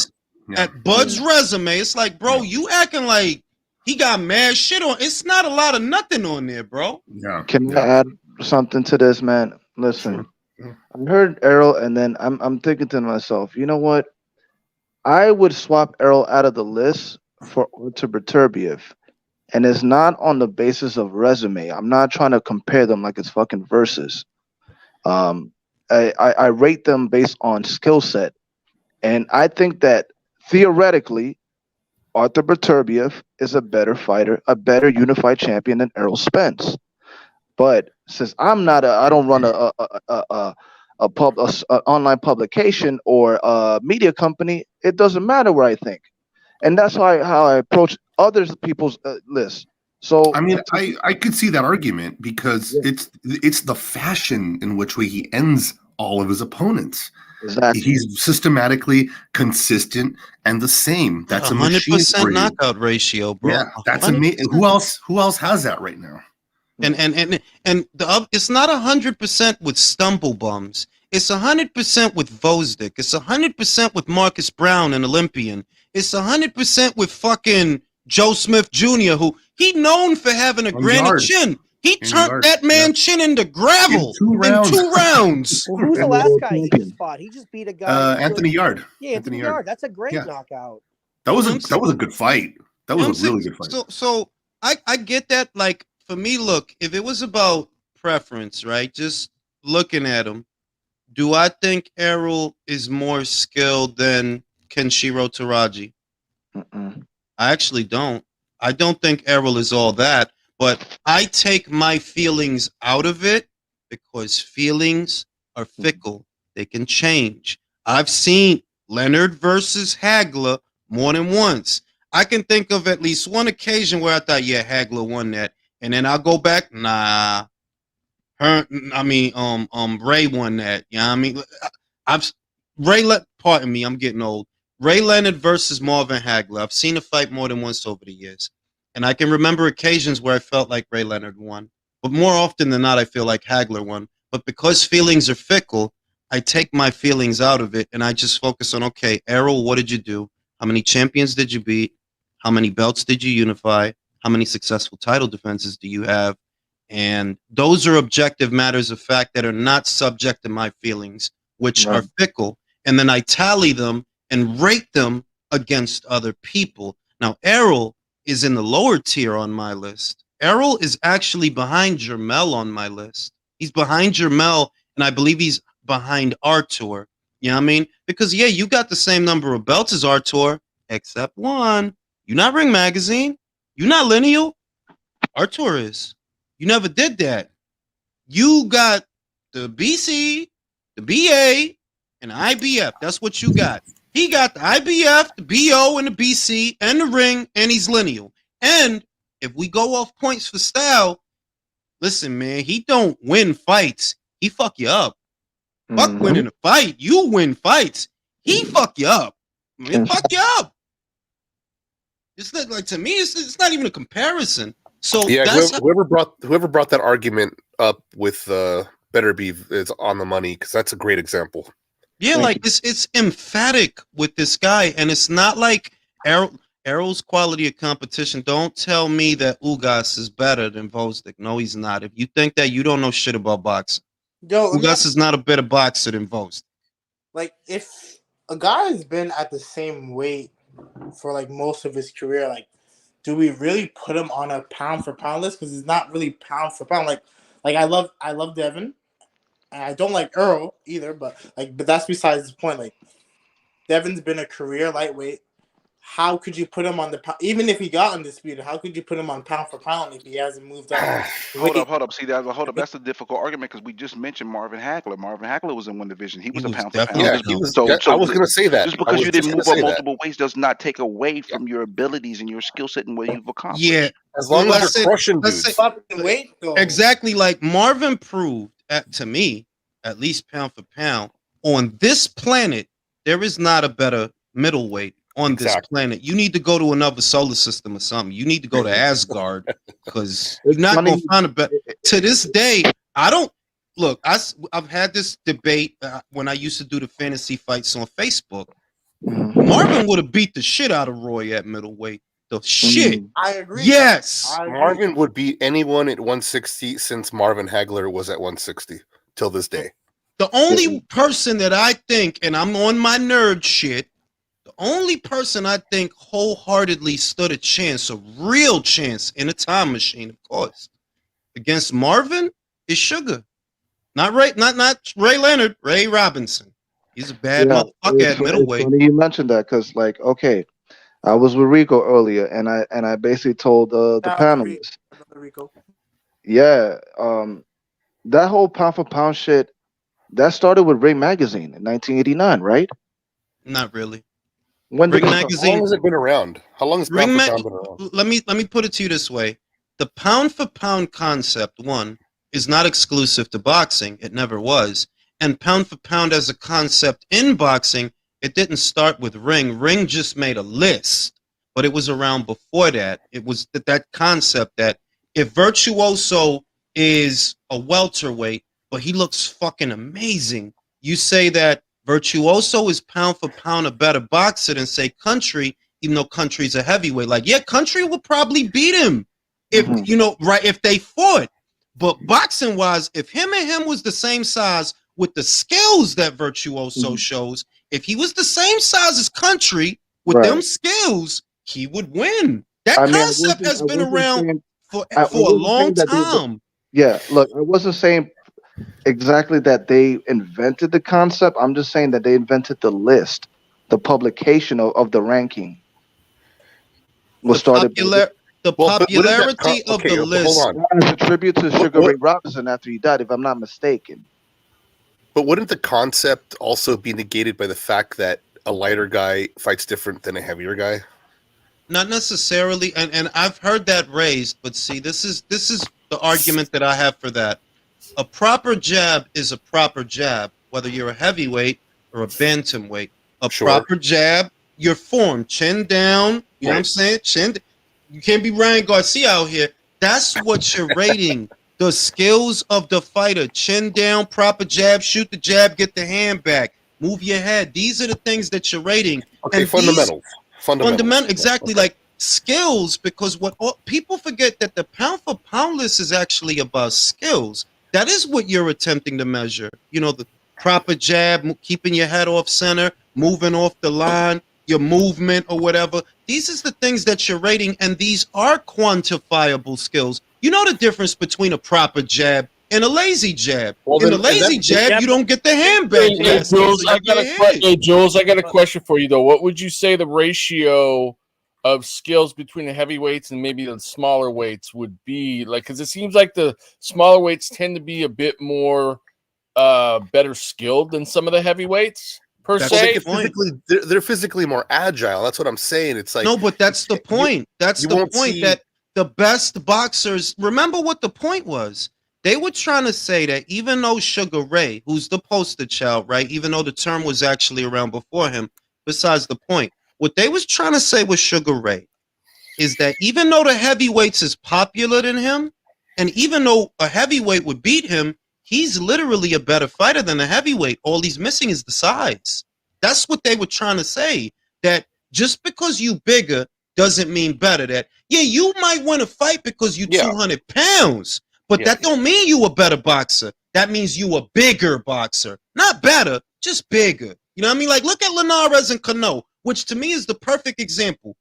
there at Bud's resume, it's like, bro, you acting like he got mad shit on. It's not a lot of nothing on there, bro. Yeah. Can I add something to this, man? Listen, I heard Errol, and then I'm thinking to myself, you know what? I would swap Errol out of the list for Artur Beterbiev, and it's not on the basis of resume. I'm not trying to compare them like it's fucking versus. I rate them based on skill set, and I think that theoretically, Artur Beterbiev is a better fighter, a better unified champion than Errol Spence. But since I don't run a online publication or a media company, it doesn't matter what I think, and that's how I approach other people's lists. So I mean, I could see that argument because it's the fashion in which way he ends all of his opponents. Exactly. He's systematically consistent and the same. That's 100% knockout ratio, bro. Yeah, that's amazing. Who else has that right now? And it's not 100% with stumble bums. It's 100% with Vosdick. It's 100% with Marcus Brown, an Olympian. It's 100% with fucking Joe Smith Jr., who he known for having a granite chin. He turned that man's chin into gravel in 2 rounds. Well, who's the last guy he just fought? He just beat a guy. Anthony Yard. Yeah, Anthony Yard. That's a great knockout. That was a good fight. That was a really good fight. So I get that. Like, for me, look, if it was about preference, right? Just looking at him, do I think Errol is more skilled than Kenshiro Taraji? I actually don't. I don't think Errol is all that, but I take my feelings out of it because feelings are fickle. They can change. I've seen Leonard versus Hagler more than once. I can think of at least one occasion where I thought, yeah, Hagler won that. And then I'll go back, nah. Ray won that. You know what I mean? Pardon me, I'm getting old. Ray Leonard versus Marvin Hagler. I've seen the fight more than once over the years, and I can remember occasions where I felt like Ray Leonard won, but more often than not, I feel like Hagler won. But because feelings are fickle, I take my feelings out of it, and I just focus on, okay, Errol, what did you do? How many champions did you beat? How many belts did you unify? How many successful title defenses do you have? And those are objective matters of fact that are not subject to my feelings, which are fickle. And then I tally them and rate them against other people. Now, Errol is in the lower tier on my list. Errol is actually behind Jermel on my list. He's behind Jermel, and I believe he's behind Artur. You know what I mean? Because, yeah, you got the same number of belts as Artur, except one. You're not Ring Magazine. You're not Lineal. Artur is. You never did that. You got the BC, the BA, and the IBF. That's what you got. He got the IBF, the BO, and the BC, and the ring, and he's Lineal. And if we go off points for style, listen, man, he don't win fights. He fuck you up. Fuck winning a fight. You win fights. He fuck you up. Man, fuck you up. It's not like, to me, it's not even a comparison. So yeah, whoever brought that argument up with Better Be is on the money, because that's a great example. Yeah, like it's emphatic with this guy, and it's not like Errol's quality of competition. Don't tell me that Ugas is better than Vosdik. No, he's not. If you think that, you don't know shit about boxing. Yo, Ugas is not a better boxer than Vosdik. Like, if a guy has been at the same weight for like most of his career, like, do we really put him on a pound for pound list? Because he's not really pound for pound. Like I love Devin, and I don't like Earl either. But that's besides the point. Like, Devin's been a career lightweight. How could you put him on the pound? Even if he got undisputed, how could you put him on pound for pound if he hasn't moved up? Hold up. See that? Hold up. That's a difficult argument, because we just mentioned Marvin Hagler. Marvin Hagler was in one division. He was a pound for pound. Yeah, he was. So I was going to say that. Just because you didn't move up multiple weights does not take away from your abilities and your skill set and what you've accomplished. Yeah, as long as you're crushing dudes. Exactly, like Marvin proved to me, at least pound for pound, on this planet, there is not a better middleweight on this planet. You need to go to another solar system or something. You need to go to Asgard, because you're not going to find a better. To this day, I don't look. I've had this debate when I used to do the fantasy fights on Facebook. Marvin would have beat the shit out of Roy at middleweight. The shit. I agree. Yes, Marvin would beat anyone at 160 since Marvin Hagler was at 160 till this day. The only person that I think, and I'm on my nerd shit, the only person I think wholeheartedly stood a chance, a real chance in a time machine, of course, against Marvin is Sugar. Not Ray Leonard, Ray Robinson. He's a bad motherfucker at middleweight. It's funny you mentioned that, because, like, okay, I was with Rico earlier, and I basically told the panelists, Rico. Yeah, that whole pound for pound shit, that started with Ring Magazine in 1989, right? Not really. When Ring Magazine, how long has it been around? How long has Ring pound for pound been around? Let me put it to you this way: the pound for pound concept, one, is not exclusive to boxing. It never was. And pound for pound as a concept in boxing, it didn't start with Ring. Ring just made a list, but it was around before that. It was that concept that if Virtuoso is a welterweight, but he looks fucking amazing, you say that Virtuoso is pound for pound a better boxer than, say, Country, even though Country's a heavyweight. Like, yeah, Country will probably beat him if if they fought. But boxing wise, if him and him was the same size with the skills that Virtuoso shows, if he was the same size as Country with them skills, he would win. That concept has been around for a long time. Yeah, look, I wasn't saying exactly that they invented the concept. I'm just saying that they invented the list, the publication of the ranking. Was started. The popularity of the list. Hold on. It's a tribute to Sugar Ray Robinson after he died, if I'm not mistaken. But wouldn't the concept also be negated by the fact that a lighter guy fights different than a heavier guy? Not necessarily, and I've heard that raised, but see, this is the argument that I have for that. A proper jab is a proper jab, whether you're a heavyweight or a bantamweight. A proper jab your form, chin down. You know what I'm saying? Chin. You can't be Ryan Garcia out here. That's what you're rating. The skills of the fighter. Chin down, proper jab, shoot the jab, get the hand back, move your head. These are the things that you're rating. Okay, And fundamentals. Fundamental, exactly, Okay. like skills, because what people forget that the pound for pound list is actually about skills. That is what you're attempting to measure. You know, the proper jab, keeping your head off center, moving off the line, your movement or whatever. These is the things that you're rating, and these are quantifiable skills. You know the difference between a proper jab and a lazy jab. Well, In then- a lazy jab, yeah, you don't get the hand back. Hey, Jules, I got a I got a question for you though. What would you say the ratio of skills between the heavyweights and maybe the smaller weights would be? Like, because it seems like the smaller weights tend to be a bit more better skilled than some of the heavyweights per That's se. They're physically more agile. That's what I'm saying. It's like no, but that's the point. That's you the won't point see- that the best boxers, remember what the point was. They were trying to say that even though Sugar Ray, who's the poster child, right, even though the term was actually around before him, besides the point, what they was trying to say with Sugar Ray is that even though the heavyweights is popular than him, and even though a heavyweight would beat him, he's literally a better fighter than a heavyweight. All he's missing is the size. That's what they were trying to say, that just because you bigger doesn't mean better. That, yeah, you might win a fight because you 200 pounds, but that don't mean you a better boxer. That means you a bigger boxer. Not better, just bigger. You know what I mean? Like, look at Linares and Cano, which to me is the perfect example.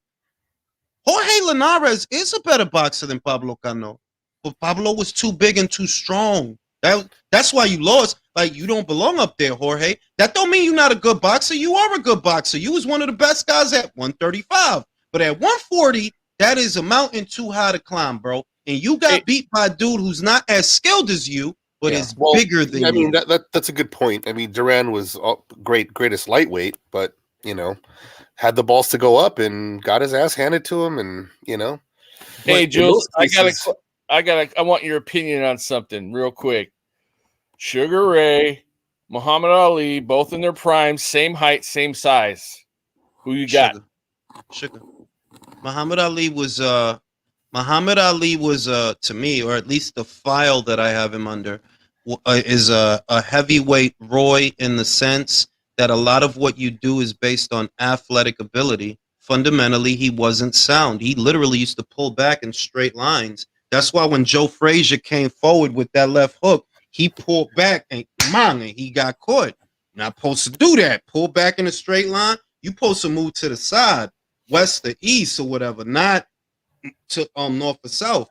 Jorge Linares is a better boxer than Pablo Cano, but Pablo was too big and too strong. That's why you lost. Like, you don't belong up there, Jorge. That don't mean you're not a good boxer. You are a good boxer. You was one of the best guys at 135. But at 140, that is a mountain too high to climb, bro. And you got beat by a dude who's not as skilled as you, but is bigger than you. I mean, that's a good point. I mean, Duran was greatest lightweight, but, you know, had the balls to go up and got his ass handed to him, and, you know. Hey, Jules, I want your opinion on something real quick. Sugar Ray, Muhammad Ali, both in their prime, same height, same size. Who you got? Sugar. Muhammad Ali was to me, or at least the file that I have him under, is a heavyweight Roy, in the sense that a lot of what you do is based on athletic ability. Fundamentally, he wasn't sound. He literally used to pull back in straight lines. That's why when Joe Frazier came forward with that left hook, he pulled back and he got caught. Not supposed to do that. Pull back in a straight line. You supposed to move to the side, west to east or whatever, not to north or south.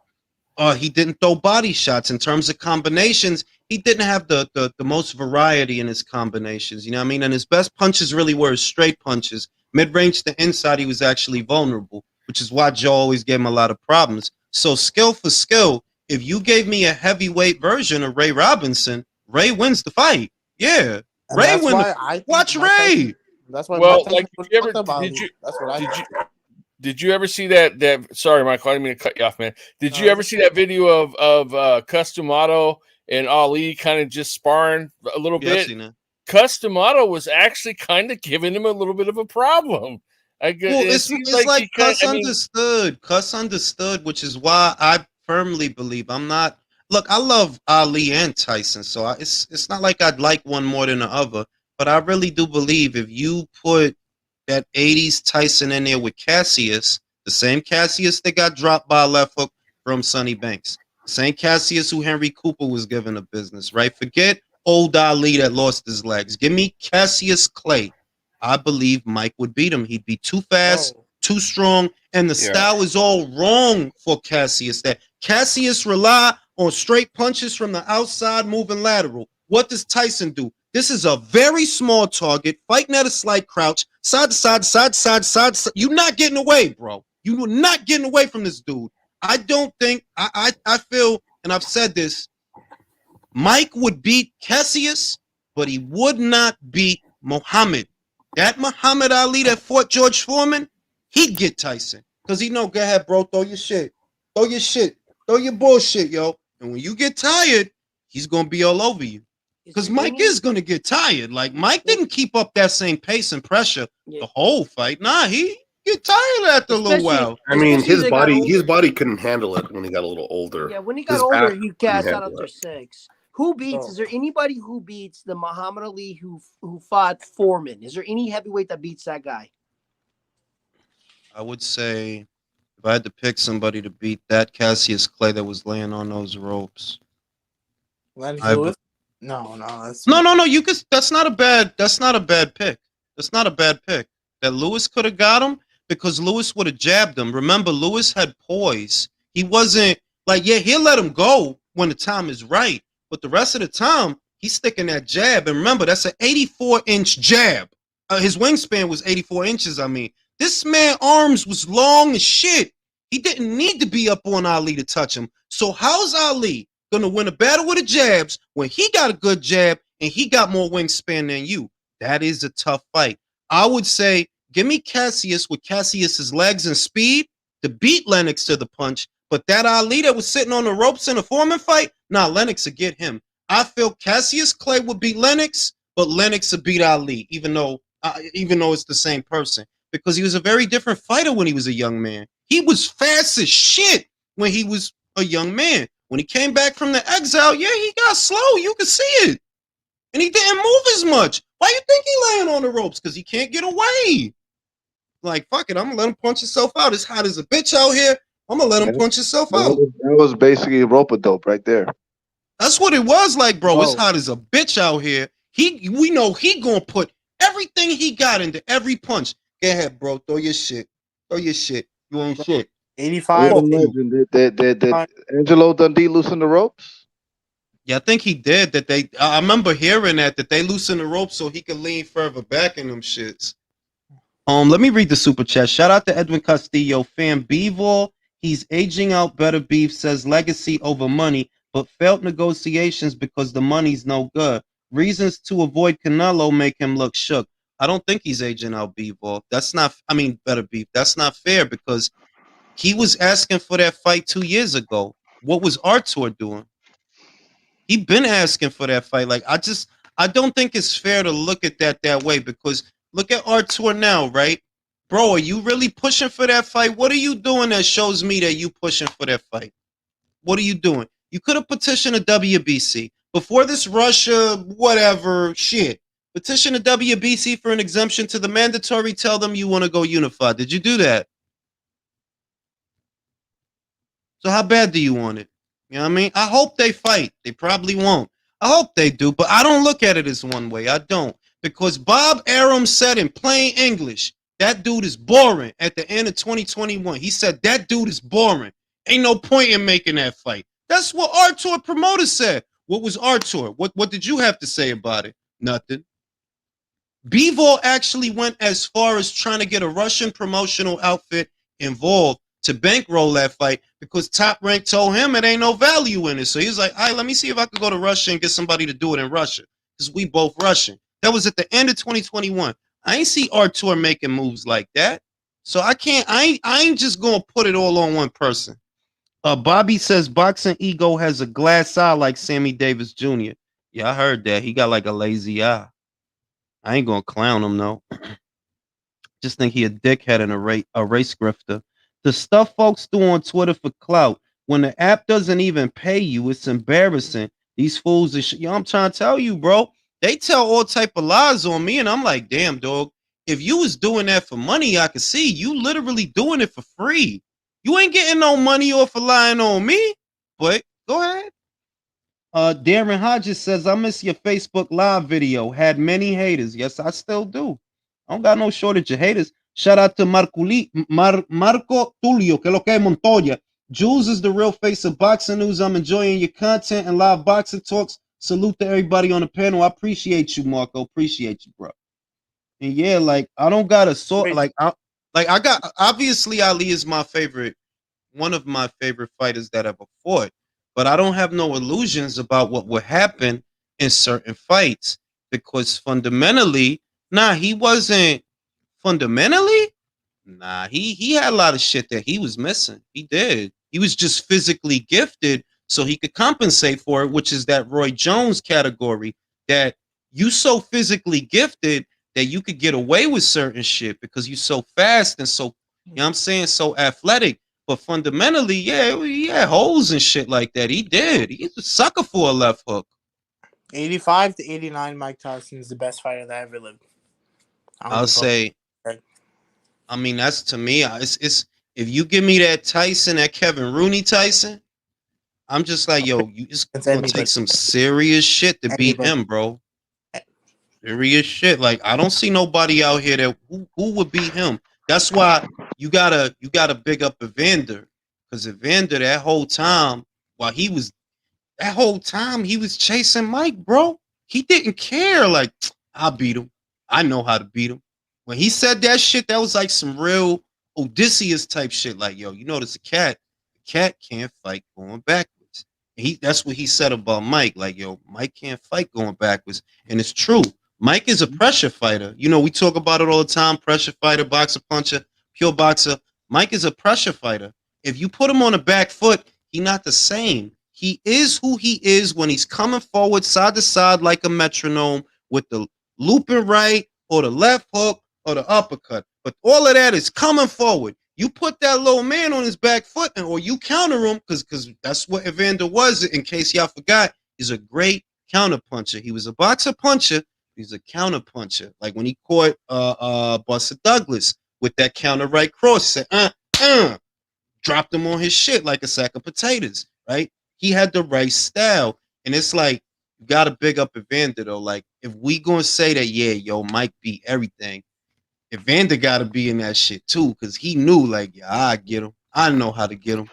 He didn't throw body shots. In terms of combinations, he didn't have the most variety in his combinations. You know what I mean? And his best punches really were his straight punches. Mid-range to inside, he was actually vulnerable, which is why Joe always gave him a lot of problems. So skill for skill, if you gave me a heavyweight version of Ray Robinson, Ray wins the fight. Yeah, And Ray that's wins. why I think Watch Mike Ray. Tyson- That's why Well, Mike Tyson like, was did you ever- talked about did it. you- That's what I think. Did you ever see that? Sorry, Michael, I didn't mean to cut you off, man. Did you ever see that video of Customato and Ali kind of just sparring a little Yeah, I've bit? seen that. Customato was actually kind of giving him a little bit of a problem. Well, it's seems like he kinda- Cuss understood. Cuss understood, which is why I firmly believe I'm not. Look, I love Ali and Tyson, so it's not like I'd like one more than the other. But I really do believe if you put that 80s Tyson in there with Cassius, the same Cassius that got dropped by a left hook from Sonny Banks, the same Cassius who Henry Cooper was giving a business, right? Forget old Ali that lost his legs. Give me Cassius Clay. I believe Mike would beat him. He'd be too fast, too strong, and the style is all wrong for Cassius. That Cassius rely on straight punches from the outside, moving lateral. What does Tyson do? This is a very small target, fighting at a slight crouch, side to side, side to side, side to side. You're not getting away, bro. You're not getting away from this dude. I don't think, I feel, and I've said this, Mike would beat Cassius, but he would not beat Muhammad. That Muhammad Ali that fought George Foreman, he'd get Tyson. Because he know, go ahead, bro, throw your shit. Throw your shit. Throw your bullshit, yo. And when you get tired, he's going to be all over you. Because Mike is going to get tired. Like, Mike didn't keep up that same pace and pressure the whole fight. Nah, he get tired after a little while. I mean, his body couldn't handle it when he got a little older. Yeah, when he got His older, back he couldn't gassed out handle after it. 6. Who beats? Is there anybody who beats the Muhammad Ali who fought Foreman? Is there any heavyweight that beats that guy? I would say if I had to pick somebody to beat that Cassius Clay that was laying on those ropes. Lennox I Lewis? would- No, that's No. You could. That's not a bad pick. That's not a bad pick. That Lewis could have got him because Lewis would have jabbed him. Remember, Lewis had poise. He wasn't like, yeah, he'll let him go when the time is right, but the rest of the time he's sticking that jab. And remember, that's an 84-inch jab. His wingspan was 84 inches. I mean, this man's arms was long as shit. He didn't need to be up on Ali to touch him. So how's Ali gonna win a battle with the jabs when he got a good jab and he got more wingspan than you? That is a tough fight. I would say give me Cassius with Cassius's legs and speed to beat Lennox to the punch. But that Ali that was sitting on the ropes in a Foreman fight, nah, Lennox would get him. I feel Cassius Clay would beat Lennox, but Lennox would beat Ali, even though it's the same person, because he was a very different fighter when he was a young man. He was fast as shit when he was a young man. When he came back from the exile, yeah, he got slow. You could see it. And he didn't move as much. Why you think he laying on the ropes? Because he can't get away. Like, fuck it, I'm going to let him punch himself out. It's hot as a bitch out here. I'm going to let him punch himself out. That was basically a rope-a-dope right there. That's what it was like, bro. It's hot as a bitch out here. We know he going to put everything he got into every punch. Go ahead, bro. Throw your shit. You ain't shit. 85. Did Angelo Dundee loosen the ropes? Yeah, I think he did. I remember hearing that they loosened the ropes so he could lean further back in them shits. Let me read the super chat. Shout out to Edwin Castillo, fan Beevil. He's aging out better beef, says legacy over money, but failed negotiations because the money's no good. Reasons to avoid Canelo make him look shook. I don't think he's aging out Beevil. Better beef. That's not fair because he was asking for that fight 2 years ago. What was Artur doing? He been asking for that fight. Like, I don't think it's fair to look at that way because look at Artur now, right? Bro, are you really pushing for that fight? What are you doing that shows me that you pushing for that fight? What are you doing? You could have petitioned a WBC before this Russia, whatever shit. Petition a WBC for an exemption to the mandatory. Tell them you want to go unified. Did you do that? So how bad do you want it? You know what I mean? I hope they fight. They probably won't. I hope they do, but I don't look at it as one way. I don't. Because Bob Arum said in plain English, that dude is boring at the end of 2021. He said, that dude is boring. Ain't no point in making that fight. That's what Artur promoter said. What was Artur? What did you have to say about it? Nothing. Bivol actually went as far as trying to get a Russian promotional outfit involved to bankroll that fight because Top Rank told him it ain't no value in it. So he was like, all right, let me see if I could go to Russia and get somebody to do it in Russia because we both Russian. That was at the end of 2021. I ain't see Artur making moves like that. So I ain't just going to put it all on one person. Bobby says boxing ego has a glass eye like Sammy Davis Jr. Yeah, I heard that. He got like a lazy eye. I ain't going to clown him, though. Just think he a dickhead and a race grifter. The stuff folks do on Twitter for clout, when the app doesn't even pay you, it's embarrassing. These fools are I'm trying to tell you, bro. They tell all type of lies on me, and I'm like, damn, dog. If you was doing that for money, I could see you literally doing it for free. You ain't getting no money off of lying on me. But go ahead. Darren Hodges says, I miss your Facebook Live video. Had many haters. Yes, I still do. I don't got no shortage of haters. Shout out to Marco Tulio, que lo que Montoya. Jules is the real face of boxing news. I'm enjoying your content and live boxing talks. Salute to everybody on the panel. I appreciate you, Marco. Appreciate you, bro. And yeah, like I don't got a sort I got obviously Ali is my favorite, one of my favorite fighters that ever fought. But I don't have no illusions about what would happen in certain fights because fundamentally, he wasn't fundamentally. He had a lot of shit that he was missing. He did. He was just physically gifted so he could compensate for it, which is that Roy Jones category. that you so physically gifted that you could get away with certain shit because you so fast and so, you know what I'm saying, so athletic. But fundamentally, yeah, he had holes and shit like that. He did. He's a sucker for a left hook. 85 to 89, Mike Tyson is the best fighter that ever lived. I'll say, I mean, that's to me, it's if you give me that Tyson, that Kevin Rooney Tyson, I'm just like, yo, it's gonna take some serious shit to beat him, bro. Serious shit. Like, I don't see nobody out here that who would beat him. That's why you gotta big up Evander, because Evander that whole time he was chasing Mike, bro. He didn't care. Like, I'll beat him. I know how to beat him. When he said that shit, that was like some real Odysseus type shit. Like, yo, you notice a cat can't fight going backwards. That's what he said about Mike. Like, yo, Mike can't fight going backwards. And it's true. Mike is a pressure fighter. You know, we talk about it all the time. Pressure fighter, boxer, puncher, pure boxer. Mike is a pressure fighter. If you put him on a back foot, he's not the same. He is who he is when he's coming forward side to side like a metronome with the looping right or the left hook or the uppercut. But all of that is coming forward. You put that little man on his back foot or you counter him because that's what Evander was. In case y'all forgot, he's a great counter puncher. He was a boxer puncher. He's a counter puncher. Like when he caught Buster Douglas with that counter right cross, said, dropped him on his shit like a sack of potatoes, right? He had the right style. And it's like, you got to big up Evander, though. Like, if we going to say that, yeah, yo, Mike beat everything, Evander got to be in that shit, too, because he knew, like, yeah, I get him. I know how to get him.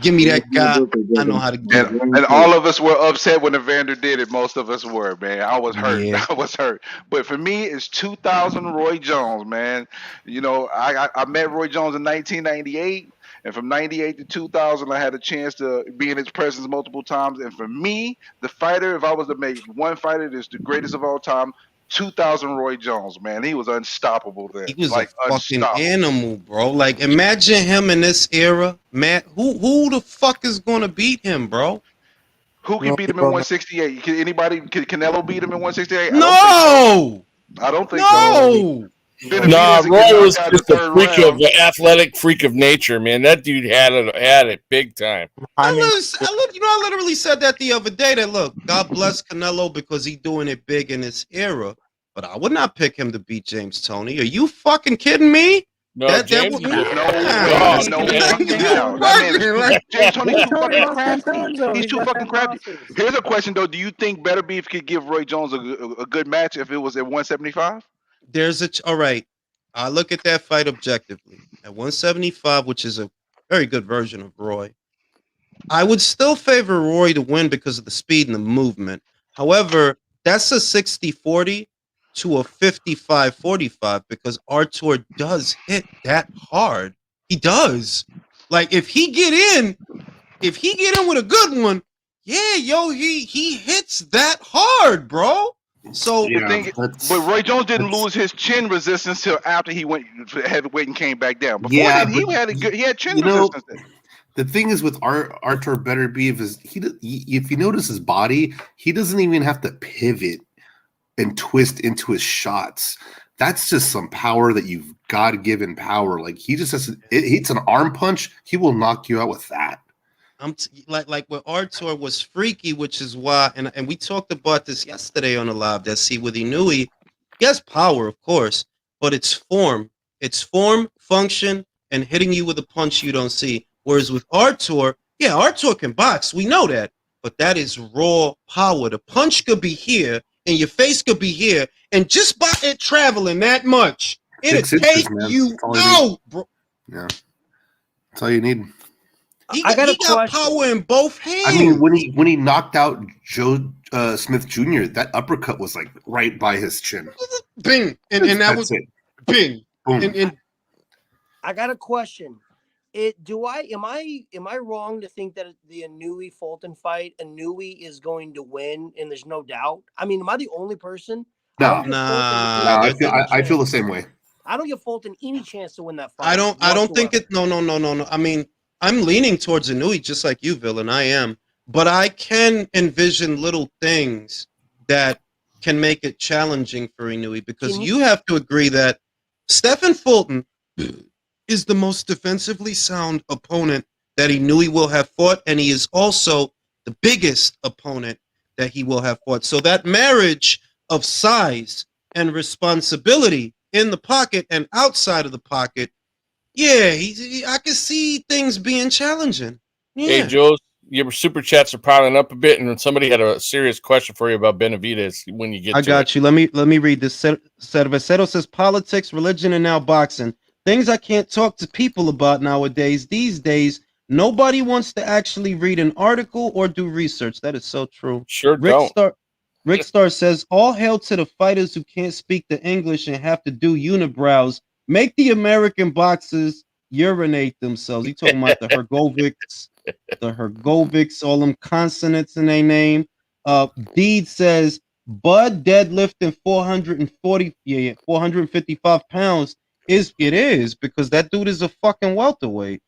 Give me that guy. I know how to get him. And all of us were upset when Evander did it. Most of us were, man. I was hurt. Yeah. I was hurt. But for me, it's 2000 Roy Jones, man. You know, I met Roy Jones in 1998. And from 98 to 2000, I had a chance to be in his presence multiple times. And for me, the fighter, if I was to make one fighter that's the greatest of all time, 2000 Roy Jones, man. He was unstoppable then. He was like a fucking animal, bro. Like, imagine him in this era. Matt, who the fuck is going to beat him, bro? Who can beat him in 168? Can Canelo beat him in 168? No! I don't think so. No, Roy was just a athletic freak of nature, man. That dude had it big time. I literally said that the other day. That look, God bless Canelo because he's doing it big in this era. But I would not pick him to beat James Toney. Are you fucking kidding me? No, James Toney too fucking crafty. He's too fucking crafty. Here's a question though: do you think Better Beef could give Roy Jones a good match if it was at 175? All right. I look at that fight objectively at 175, which is a very good version of Roy. I would still favor Roy to win because of the speed and the movement. However, that's a 60-40 to a 55-45 because Artur does hit that hard. He does. Like if he get in with a good one, yeah, yo, he hits that hard, bro. So but Roy Jones didn't lose his chin resistance till after he went heavyweight and came back down. Before that, he had chin resistance. The thing is with Artur Better Beef is if you notice his body, he doesn't even have to pivot and twist into his shots. That's just some power that you've God-given power. Like he just has it hits an arm punch, he will knock you out with that. Like with Artur was freaky, which is why, and we talked about this yesterday on the live. That see with Inui, he has power, of course, but it's form, function, and hitting you with a punch you don't see. Whereas with Artur, yeah, Artur can box, we know that, but that is raw power. The punch could be here, and your face could be here, and just by it traveling that much, it'll take you out, bro. Yeah, that's all you need. He got power in both hands. I mean, when he knocked out Joe Smith Jr., that uppercut was like right by his chin. Bing, and that was it. Bing. Boom. And I got a question. Am I wrong to think that the Inui Fulton fight, Inui is going to win, and there's no doubt? I mean, am I the only person? No, I feel the same way. I don't give Fulton any chance to win that fight. I don't think it. No. I mean, I'm leaning towards Inui just like you, Villain. I am, but I can envision little things that can make it challenging for Inui, because you have to agree that Stephen Fulton is the most defensively sound opponent that Inui will have fought, and he is also the biggest opponent that he will have fought. So that marriage of size and responsibility in the pocket and outside of the pocket, yeah, I can see things being challenging. Yeah. Hey, Joe, your super chats are piling up a bit, and somebody had a serious question for you about Benavidez when you get I to got it. you. Let me read this. Cervecero says politics, religion, and now boxing. Things I can't talk to people about nowadays. These days, nobody wants to actually read an article or do research. That is so true. Sure don't. Rick Star says, all hail to the fighters who can't speak the English and have to do unibrows. Make the American boxers urinate themselves. He talking about the Hergovics, all them consonants in their name. Deed says, Bud deadlifting 455 pounds is because that dude is a fucking welterweight,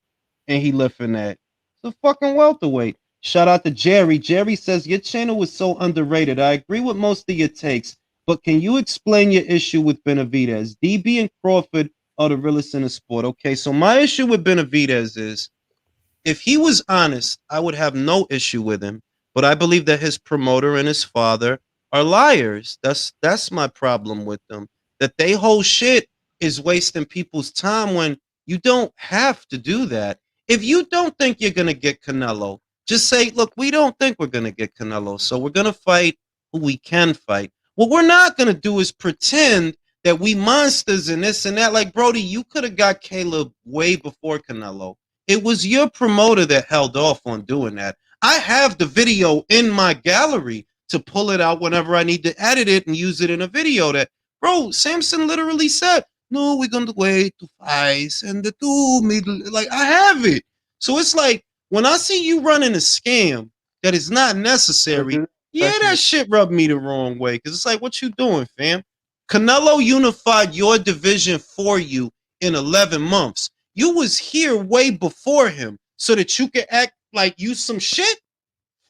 and he lifting that. It's a fucking welterweight. Shout out to Jerry. Jerry says your channel is so underrated. I agree with most of your takes, but can you explain your issue with Benavidez? DB and Crawford are the realest in the sport. Okay, so my issue with Benavidez is, if he was honest, I would have no issue with him. But I believe that his promoter and his father are liars. That's my problem with them. That they whole shit is wasting people's time when you don't have to do that. If you don't think you're gonna get Canelo, just say, look, we don't think we're gonna get Canelo, so we're gonna fight who we can fight. What we're not gonna do is pretend that we monsters and this and that. Like, Brody, you could have got Caleb way before Canelo. It was your promoter that held off on doing that. I have the video in my gallery to pull it out whenever I need to edit it and use it in a video. That, bro, Samson literally said, no, we're going to wait to fight and the two middle. Like, I have it. So it's like, when I see you running a scam that is not necessary, yeah, that shit rubbed me the wrong way. Because it's like, what you doing, fam? Canelo unified your division for you in 11 months. You was here way before him so that you could act like you some shit.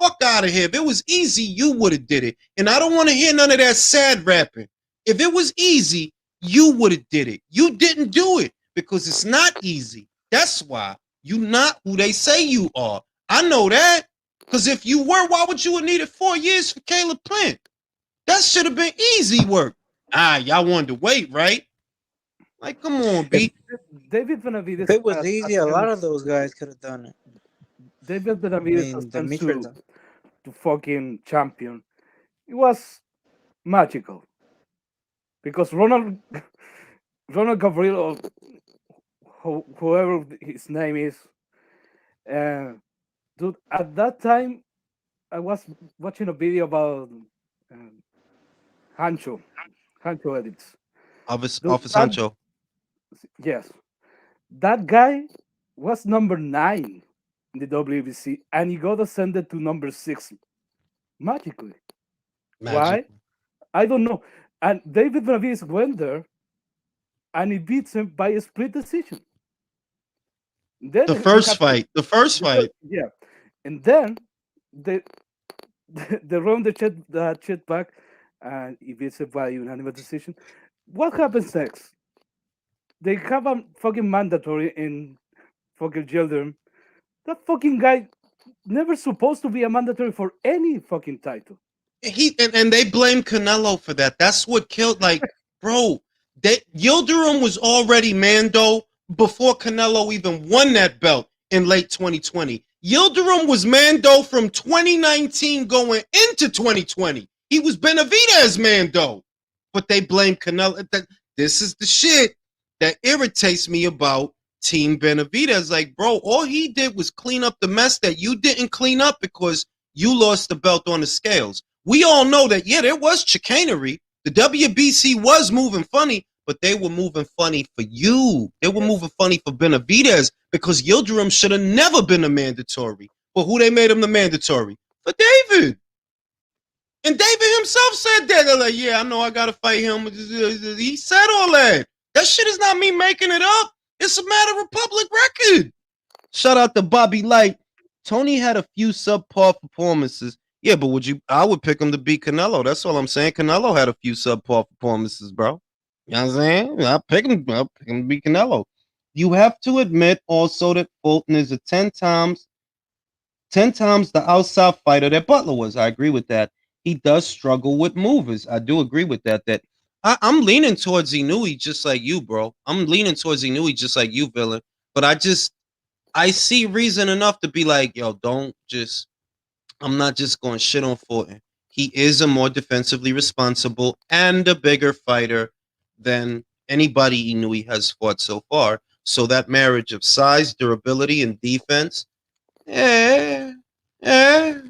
Fuck out of here. If it was easy, you would have did it. And I don't want to hear none of that sad rapping. If it was easy, you would have did it. You didn't do it because it's not easy. That's why you not who they say you are. I know that. Because if you were, why would you have needed 4 years for Caleb Plant? That should have been easy work. Y'all wanted to wait, right? Like, come on, B. David Benavidez. If it was easy, a lot of those guys could have done it. David Benavidez to fucking champion. It was magical. Because Ronald Gabriel, or whoever his name is, dude, at that time, I was watching a video about Hancho edits. Office Hancho. Yes. That guy was number 9 in the WBC, and he got ascended to number 6 magically. Why? I don't know. And David Benavidez went there, and he beats him by a split decision. Then the first fight. Yeah. And then they run the shit back, and he beats him by unanimous decision. What happens next? They have a fucking mandatory in fucking children. That fucking guy never supposed to be a mandatory for any fucking title. And they blame Canelo for that. That's what killed. Like, bro, Yildirim was already Mando before Canelo even won that belt in late 2020. Yildirim was Mando from 2019 going into 2020. He was Benavidez Mando, but they blame Canelo. This is the shit that irritates me about Team Benavidez. Like, bro, all he did was clean up the mess that you didn't clean up because you lost the belt on the scales. We all know that, yeah, there was chicanery. The WBC was moving funny, but they were moving funny for you. They were moving funny for Benavidez because Yildirim should have never been a mandatory. But who they made him the mandatory? For David. And David himself said that. They're like, yeah, I know I got to fight him. He said all that. That shit is not me making it up. It's a matter of public record. Shout out to Bobby Light. Tony had a few subpar performances. Yeah, but would you? I would pick him to beat Canelo. That's all I'm saying. Canelo had a few subpar performances, bro. You know what I'm saying? I'll pick him. I'll pick him to beat Canelo. You have to admit also that Fulton is a 10 times the outside fighter that Butler was. I agree with that. He does struggle with movers. I do agree with that. I'm leaning towards Inui just like you, bro. I'm leaning towards Inui just like you, villain. But I see reason enough to be like, yo, don't just. I'm not just going to shit on Fulton. He is a more defensively responsible and a bigger fighter than anybody Inui has fought so far. So that marriage of size, durability, and defense, eh, eh,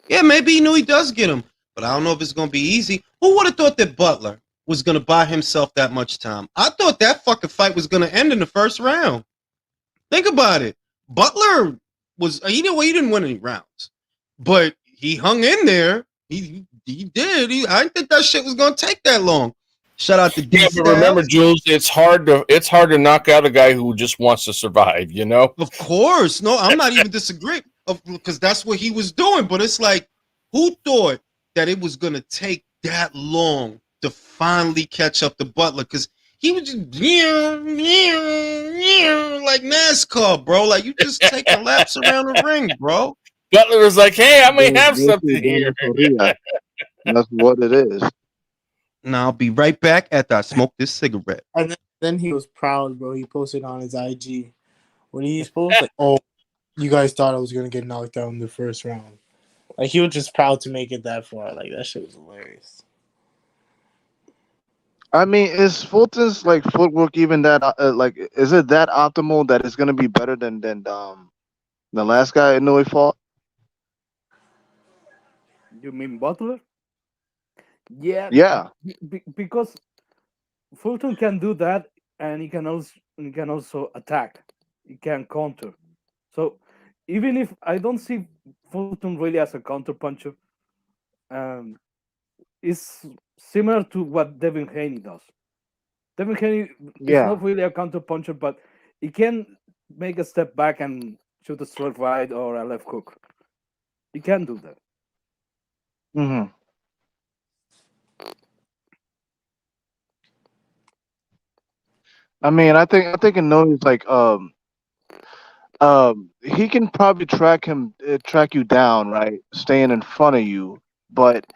yeah, maybe Inui does get him, but I don't know if it's going to be easy. Who would have thought that Butler was going to buy himself that much time? I thought that fucking fight was going to end in the first round. Think about it. Butler he didn't win any rounds, but he hung in there. He did. I didn't think that shit was gonna take that long. Shout out to D. Yeah, but remember, Jules, it's hard to knock out a guy who just wants to survive. You know. Of course, no, I'm not even disagreeing, because that's what he was doing. But it's like, who thought that it was gonna take that long to finally catch up to Butler? Because he was just like NASCAR, bro. Like you just taking laps around the ring, bro. Butler was like, "Hey, I may have something here." That's what it is. Now I'll be right back after I smoke this cigarette. And then he was proud, bro. He posted on his IG. What he post? Like, oh, you guys thought I was gonna get knocked out in the first round. Like he was just proud to make it that far. Like that shit was hilarious. I mean, is Fulton's like footwork even that like? Is it that optimal that it's gonna be better than the last guy Inui fought? You mean Butler? Yeah. Yeah. Because Fulton can do that, and he can also attack. He can counter. So even if I don't see Fulton really as a counter puncher, it's similar to what Devin Haney does. Devin Haney is not really a counter puncher, but he can make a step back and shoot a straight right or a left hook. He can do that. Mm-hmm. I mean, I think Inui's like he can probably track you down, right? Staying in front of you, but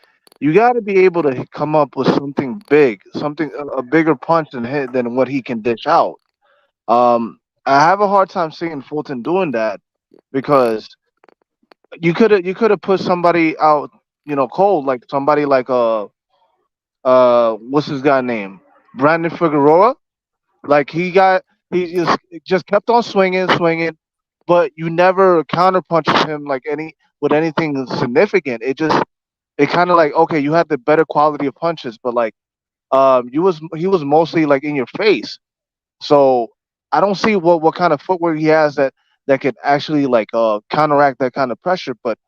you got to be able to come up with something big, something a bigger punch than what he can dish out. I have a hard time seeing Fulton doing that because you could have put somebody out, cold, like somebody like what's his guy name, Brandon Figueroa. Like he just kept on swinging, but you never counterpunched him like with anything significant. It kind of like, okay, you had the better quality of punches, but like he was mostly like in your face. So I don't see what kind of footwork he has that could actually like counteract that kind of pressure. But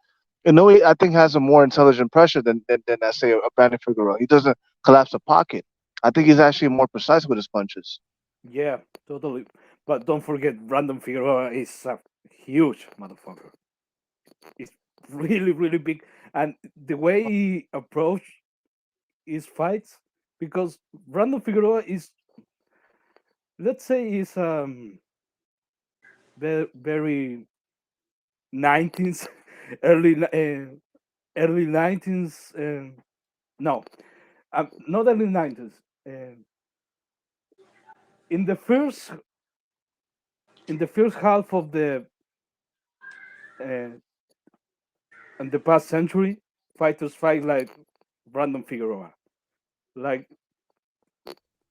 Inoue, I think, has a more intelligent pressure than I say a Brandon Figueroa. He doesn't collapse the pocket. I think he's actually more precise with his punches. Yeah, totally. But don't forget, Brandon Figueroa is a huge motherfucker. It's really, really big, and the way he approach his fights, because Brandon Figueroa is, let's say, is very 19s, early 19s. No, not early 90s. In the first half of the uh, in the past century, fighters fight like Brandon Figueroa, like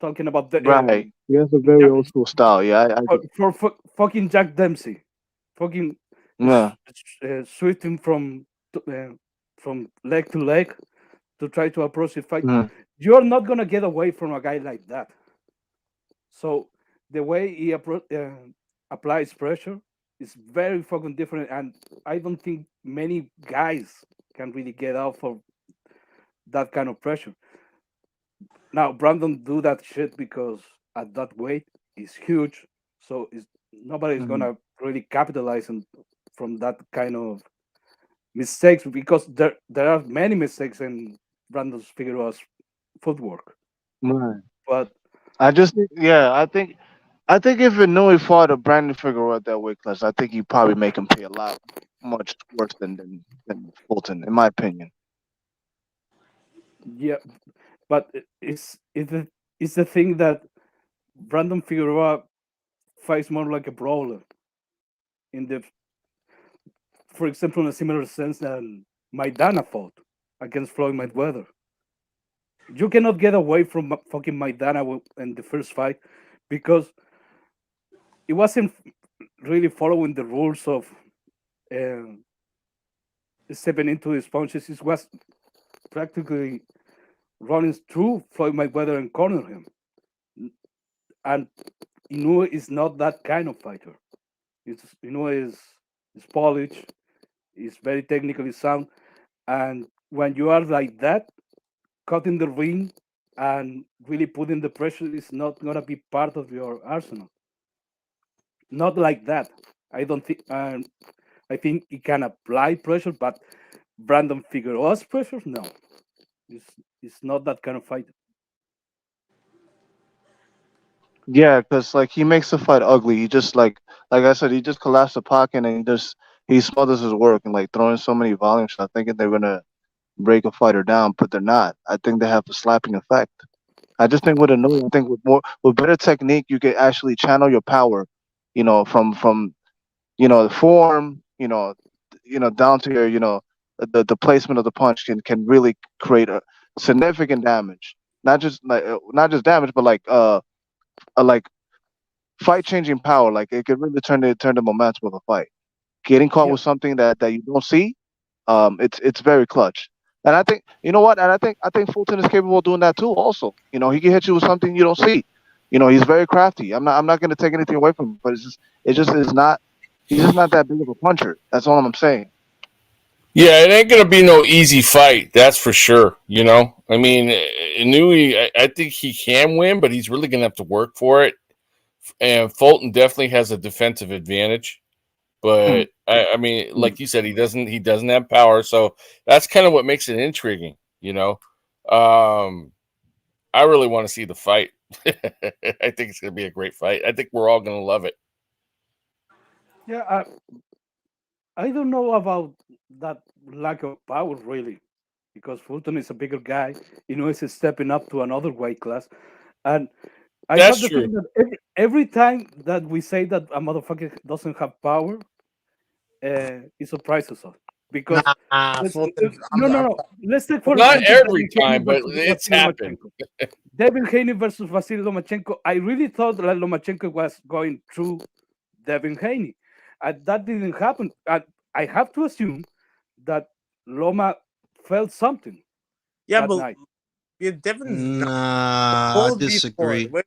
talking about the Right. He has a very old school style. Yeah, for fucking Jack Dempsey, fucking yeah. switching from leg to leg to try to approach the fight. Mhm. You're not gonna get away from a guy like that. So the way he applies pressure is very fucking different, and I don't think many guys can really get out of that kind of pressure. Now Brandon do that shit because at that weight is huge, so nobody's Mhm. gonna really capitalize from that kind of mistakes because there are many mistakes in Brandon Figueroa's footwork. Right. But I just think, yeah, I think if Inui fought a Brandon Figueroa at that weight class, I think he'd probably make him pay a lot much worse than Fulton, in my opinion. yeah, but it's the thing that Brandon Figueroa fights more like a brawler in the, for example, in a similar sense than Maidana fought against Floyd Mayweather. You cannot get away from fucking Maidana in the first fight because it wasn't really following the rules of um stepping into his punches. It was practically running through Floyd Mayweather and corner him. And Inoue is not that kind of fighter. Inoue is polished, is very technically sound, and when you are like that, cutting the ring and really putting the pressure is not gonna be part of your arsenal. Not like that. I don't think. I think it can apply pressure, but Brandon Figueroa's pressure, no, it's not that kind of fighter. Yeah, because like he makes the fight ugly. He just like I said, he just collapsed the pocket and he smothers his work and like throwing so many volume shots, thinking they're gonna break a fighter down, but they're not. I think they have a slapping effect. I just think with Inui, I think with better technique, you can actually channel your power, from the form, down to your, the placement of the punch can really create a significant damage. Not just damage, but like fight changing power. Like it could really turn the momentum of a fight. Getting caught Yeah, with something that you don't see, it's very clutch. And I think you know what, and I think Fulton is capable of doing that too. Also, he can hit you with something you don't see. He's very crafty. I'm not going to take anything away from him, but it just is not. He's just not that big of a puncher. That's all I'm saying. Yeah, it ain't gonna be no easy fight. That's for sure. I mean, Inui, I think he can win, but he's really gonna have to work for it. And Fulton definitely has a defensive advantage. Mm, But I mean, mm. like you said, he doesn't have power, so that's kind of what makes it intriguing. Um, I really want to see the fight. I think it's gonna be a great fight. I think we're all gonna love it. yeah. I don't know about that lack of power really, because Fulton is a bigger guy. He's stepping up to another weight class, and I have That's the true. feeling that every time that we say that a motherfucker doesn't have power, it surprises us. Because Nah, Fulton. no. Let's take Well, for not example every Devin Haney time, but versus it's Vasily happened. Lomachenko. Devin Haney versus Vasily Lomachenko. I really thought that Lomachenko was going through Devin Haney. That didn't happen. I have to assume that Loma felt something Yeah, that but night. Devin's knocked Nah, I cold before. disagree. Wait.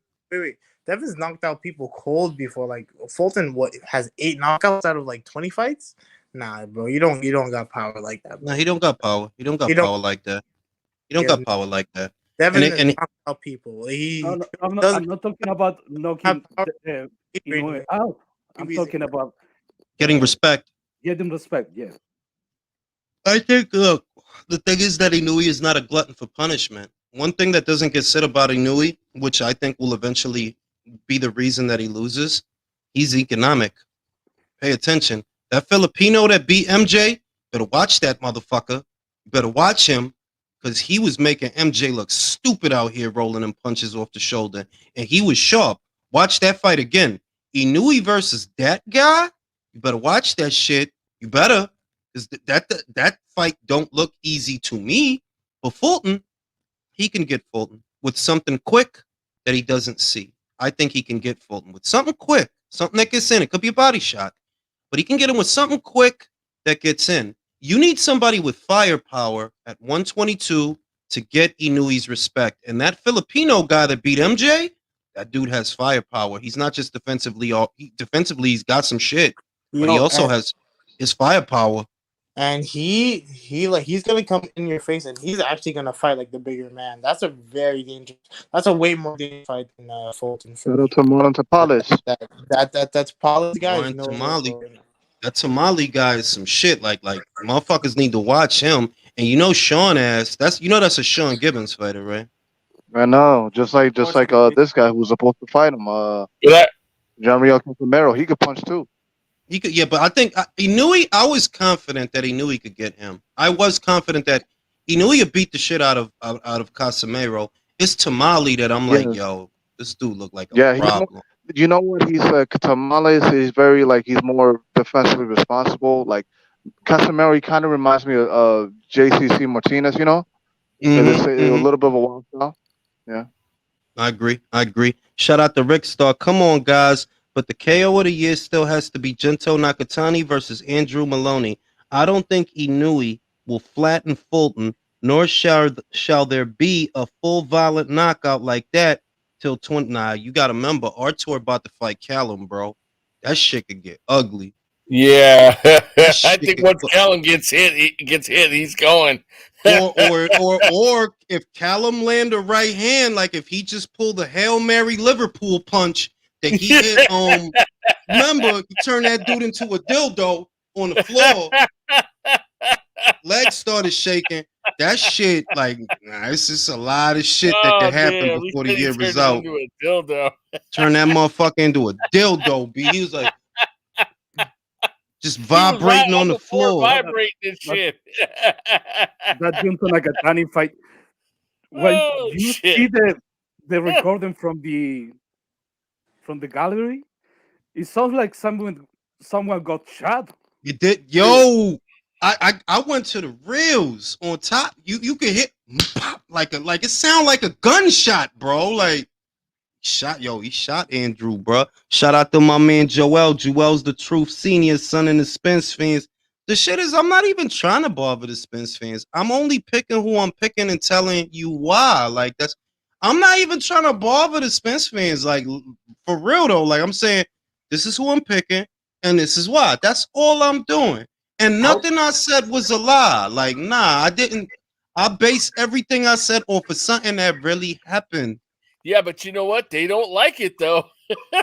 Devin's knocked out people cold before. Like Fulton, what has 8 knockouts out of like 20 fights? Nah, bro, you don't got power like that, Nah, bro. he don't got power. He don't He got don't. power like that. He don't Yeah, got power like that. And Devin it, is and knocked out people. No, He no, doesn't I'm not talking about have knocking power. Inoue out. I'm He's talking about getting uh, respect. getting respect. Yeah. I think look, the thing is that Inui is not a glutton for punishment. One thing that doesn't get said about Inui, which I think will eventually be the reason that he loses, he's economic. Pay attention. That Filipino that beat MJ, better watch that motherfucker. You better watch him because he was making MJ look stupid out here rolling them punches off the shoulder. And he was sharp. Watch that fight again. Inui versus that guy. You better watch that shit. You better. Because that fight don't look easy to me. But Fulton, he can get Fulton with something quick that he doesn't see. I think he can get Fulton with something quick, something that gets in. It could be a body shot, but he can get him with something quick that gets in. You need somebody with firepower at 122 to get Inui's respect. And that Filipino guy that beat MJ, that dude has firepower. He's not just defensively. Defensively, he's got some shit, you but he know, also has his firepower. and he's gonna come in your face, and he's actually gonna fight like the bigger man. That's a very dangerous. That's a way more dangerous fight than Fulton for Shout out me. to Marlon Tapales. That's Paula's guy is Brian nowhere, Tamale. bro. That Tamale guy is some shit. Like motherfuckers need to watch him. And you know Sean ass. That's a Sean Gibbons fighter, right? I know, just like this guy who was supposed to fight him, Yeah, Jamriel Camaro. He could punch too. He could, yeah, but I think he knew he. I was confident that he knew he could get him. I was confident that he knew he could beat the shit out of Casemiro. It's Tamale that I'm like, Yeah, yo, this dude look like a yeah. problem. You know what? He's Tamales. He's very he's more defensively responsible. Like Casemiro, he kind of reminds me of JCC Martinez. You know, it's a little bit of a wild style. Yeah. I agree. Shout out to Rick Star. Come on, guys. But the KO of the year still has to be Gento Nakatani versus Andrew Maloney. I don't think Inui will flatten Fulton, nor shall there be a full violent knockout like that till 20. Nah, you got to remember, Artur about to fight Callum, bro. That shit could get ugly. Yeah, I think once Callum gets hit, he's going. or if Callum land a right hand, like if he just pulled a Hail Mary Liverpool punch that he hit remember, you turn that dude into a dildo on the floor. Legs started shaking. That shit, it's just a lot of shit that could happen before the year is out. Into a dildo. Turn that motherfucker into a dildo, B. He was like just vibrating on the floor. Vibrating and shit. That Junto Nakatani fight. When you see the recording from the gallery, it sounds like someone got shot. You did, yo. I went to the reels on top. You could hit pop like it sound like a gunshot, bro. Like he shot Andrew, bro. Shout out to my man Joel. Joel's the truth senior son in the Spence fans. The shit is, I'm not even trying to bother the Spence fans. I'm only picking who I'm picking and telling you why. Like I'm not even trying to bother the Spence fans. Like for real though. Like I'm saying, this is who I'm picking, and this is why. That's all I'm doing. And nothing I said was a lie. Like, nah, I didn't. I base everything I said off of something that really happened. Yeah, but you know what? They don't like it though.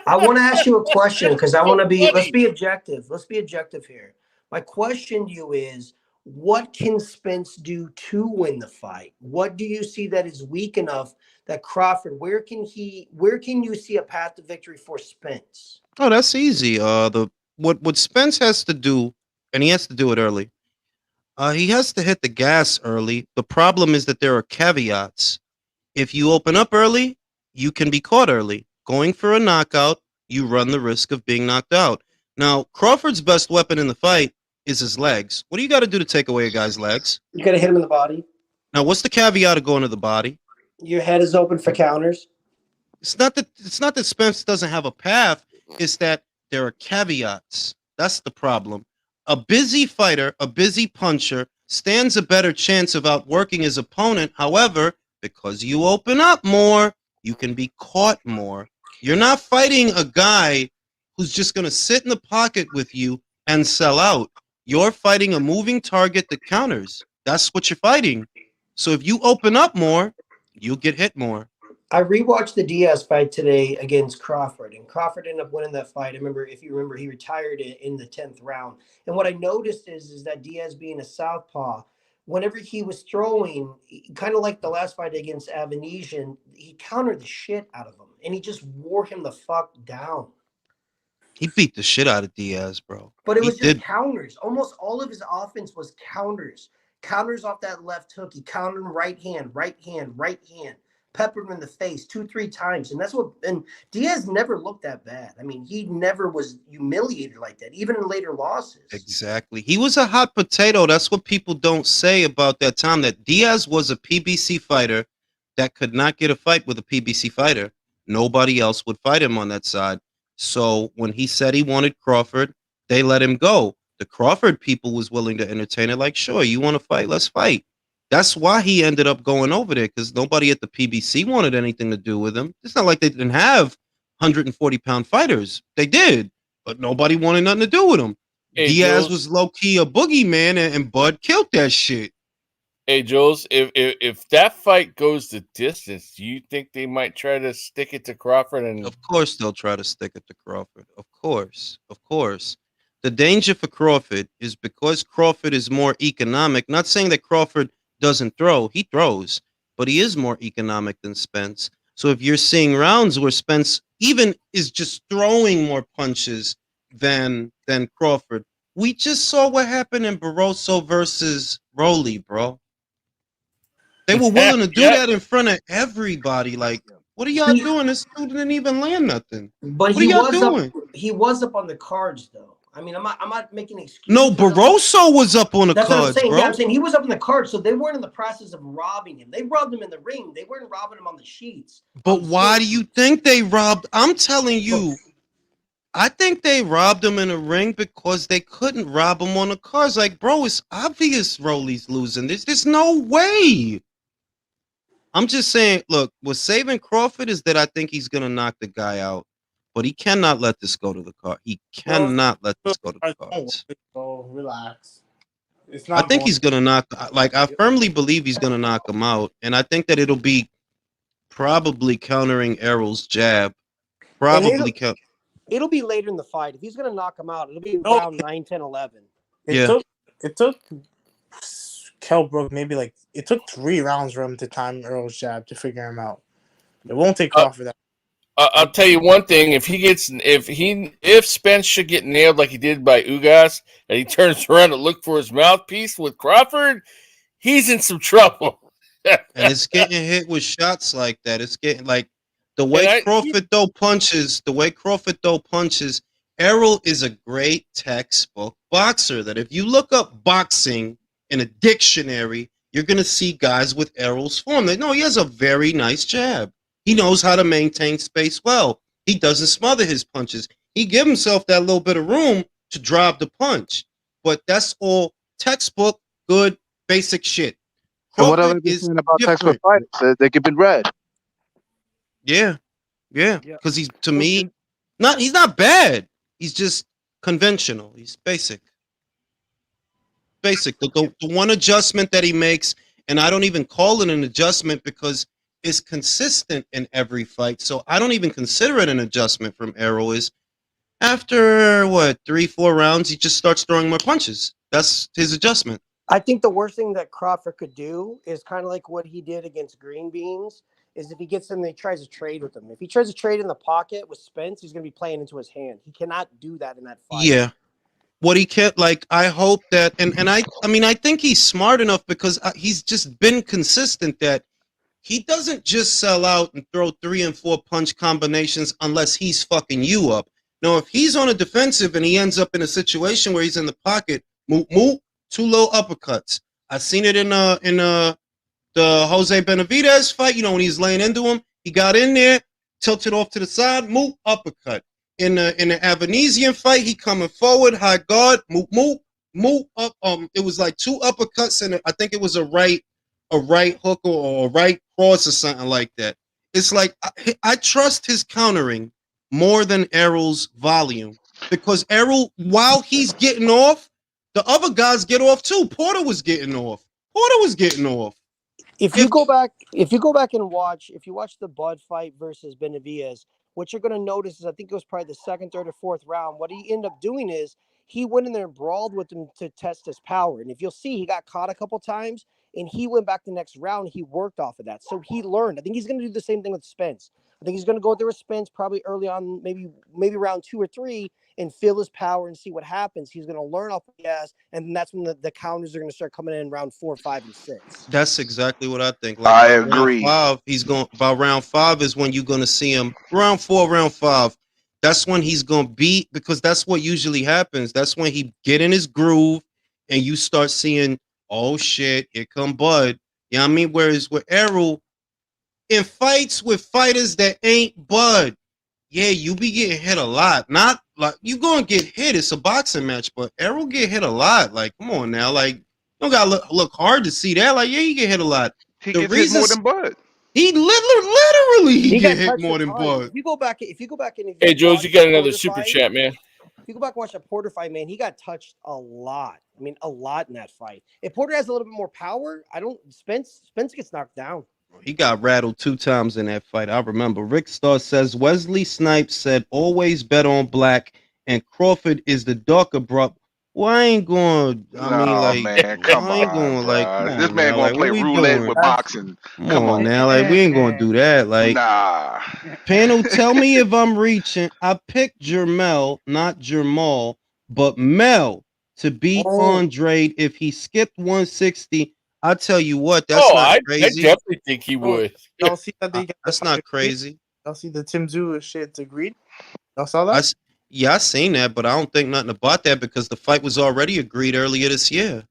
I want to ask you a question because I want to be. Let's be objective. Let's be objective here. My question to you is: what can Spence do to win the fight? What do you see that is weak enough that Crawford? Where can you see a path to victory for Spence? Oh, that's easy. What Spence has to do, and he has to do it early. He has to hit the gas early. The problem is that there are caveats. If you open up early, you can be caught early. Going for a knockout, you run the risk of being knocked out. Now, Crawford's best weapon in the fight is his legs. What do you got to do to take away a guy's legs? You got to hit him in the body. Now, what's the caveat of going to the body? Your head is open for counters. It's not that Spence doesn't have a path. It's that there are caveats. That's the problem. A busy fighter, a busy puncher, stands a better chance of outworking his opponent. However, because you open up more, you can be caught more. You're not fighting a guy who's just going to sit in the pocket with you and sell out. You're fighting a moving target that counters. That's what you're fighting. So if you open up more, you'll get hit more. I rewatched the Diaz fight today against Crawford, and Crawford ended up winning that fight. If you remember, he retired in the 10th round. And what I noticed is that Diaz being a southpaw, whenever he was throwing, kind of like the last fight against Avanesian, he countered the shit out of him, and he just wore him the fuck down. He beat the shit out of Diaz, bro. But it was just counters. Almost all of his offense was counters. Counters off that left hook. He countered him right hand. Peppered him in the face 2-3 times. And Diaz never looked that bad. I mean, he never was humiliated like that, even in later losses. Exactly. He was a hot potato. That's what people don't say about that time, that Diaz was a PBC fighter that could not get a fight with a PBC fighter. Nobody else would fight him on that side. So when he said he wanted Crawford, they let him go. The Crawford people was willing to entertain it. Like, sure, you want to fight? Let's fight. That's why he ended up going over there, because nobody at the PBC wanted anything to do with him. It's not like they didn't have 140-pound fighters. They did, but nobody wanted nothing to do with him. Hey, Diaz Jules, was low-key a boogeyman, and Bud killed that shit. Hey, Jules, if that fight goes the distance, do you think they might try to stick it to Crawford? And of course they'll try to stick it to Crawford. Of course. The danger for Crawford is because Crawford is more economic. Not saying that Crawford doesn't throw, he throws, but he is more economic than Spence. So if you're seeing rounds where Spence even is just throwing more punches than Crawford, we just saw what happened in Barroso versus Rowley, bro. They were willing to do Yeah. that in front of everybody. Like, what are y'all doing? This dude didn't even land nothing. But What are he y'all was doing? up. He was up on the cards, though. I mean, I'm not making excuses. No, Barroso was up on the That's what I'm cards, saying. bro. Yeah, I'm saying he was up on the cards, so they weren't in the process of robbing him. They robbed him in the ring. They weren't robbing him on the sheets. But why do you think they robbed? I'm telling you, I think they robbed him in the ring because they couldn't rob him on the cards. Like, bro, it's obvious Rowley's losing. There's no way. I'm just saying, look, what's saving Crawford is that I think he's gonna knock the guy out, but he cannot let this go to the card. He cannot let this go to the cards. So relax. It's I not think going. he's gonna knock. Like, I firmly believe he's gonna knock him out, and I think that it'll be probably countering Errol's jab. Probably count. It'll be later in the fight. If he's going to knock him out, it'll be around 9, 10, 11. It took Kell Brook maybe it took 3 rounds for him to time Earl's jab to figure him out. It won't take Crawford that. I'll tell you one thing: if Spence should get nailed like he did by Ugas, and he turns around to look for his mouthpiece with Crawford, he's in some trouble. And it's getting hit with shots like that. It's getting like the way Crawford throw punches. Errol is a great textbook boxer. That if you look up boxing in a dictionary, you're gonna see guys with Errol's form. He has a very nice jab. He knows how to maintain space well. He doesn't smother his punches. He gives himself that little bit of room to drop the punch. But that's all textbook, good, basic shit. And what are they saying about textbook fighters? They could be read. Yeah. Because he's he's not bad. He's just conventional. He's basic. The one adjustment that he makes, and I don't even call it an adjustment because it's consistent in every fight. So I don't even consider it an adjustment from Errol. Is after 3-4 rounds, he just starts throwing more punches. That's his adjustment. I think the worst thing that Crawford could do is kind of like what he did against Green Beans, is if he gets him and he tries to trade with him. If he tries to trade in the pocket with Spence, he's going to be playing into his hand. He cannot do that in that fight. Yeah. What he can't, I hope that, and I mean, I think he's smart enough because he's just been consistent that he doesn't just sell out and throw 3 and 4 punch combinations unless he's fucking you up. Now, if he's on a defensive and he ends up in a situation where he's in the pocket, moot, 2 low uppercuts. I seen it in the Jose Benavidez fight. When he's laying into him, he got in there, tilted off to the side, moot, uppercut. In the Avanesian fight, he coming forward, high guard, moot, up. It was like 2 uppercuts and I think it was a right hook or a right cross or something like that. It's like I trust his countering more than Errol's volume because Errol, while he's getting off, the other guys get off too. Porter was getting off. If you go back and watch the Bud fight versus Benavidez, what you're going to notice is I think it was probably the second, third, or fourth round. What he ended up doing is he went in there and brawled with him to test his power. And if you'll see, he got caught a couple times, and he went back the next round. He worked off of that, so he learned. I think he's going to do the same thing with Spence. I think he's going to go there with Spence probably early on, maybe round 2 or 3, and feel his power and see what happens. He's going to learn off the gas, and that's when the counters are going to start coming in round 4, 5, and 6. That's exactly what I think. I agree. By round 5 is when you're going to see him. Round 4, round 5. That's when he's going to beat, because that's what usually happens. That's when he get in his groove, and you start seeing, oh shit, here come Bud. You know what I mean? Whereas with Errol, in fights with fighters that ain't Bud, yeah, you be getting hit a lot. Not like you gonna get hit. It's a boxing match, but Errol get hit a lot. Like, come on now, like you don't gotta look hard to see that. Like, yeah, you get hit a lot. He gets hit more than Bud. He literally he get hit more than Bud. If you go back and hey, Jones, you got another super chat, man. If you go back and watch that Porter fight, man, he got touched a lot. I mean, a lot in that fight. If Porter has a little bit more power, Spence gets knocked down. He got rattled 2 times in that fight. I remember. Rick Starr says Wesley Snipes said always bet on black and Crawford is the darker bro. Well, I ain't going. I mean, No, like, man, come I ain't on, going. Like, come bro. This on man now. gonna Like, play what we roulette doing? with boxing. Come Come on on, now. Like, we ain't gonna do that. Like, nah. panel, tell me if I'm reaching. I picked Jermel, not Jermal, but Mel to beat Oh, Andre if he skipped 160. I tell you what, that's Oh, not I crazy. definitely think he oh, would. y'all see that they got the That's fight not agreed? crazy. Y'all see the Tim Zoo shit agreed? Y'all saw I that? s- yeah, I seen that, but I don't think nothing about that because the fight was already agreed earlier this year.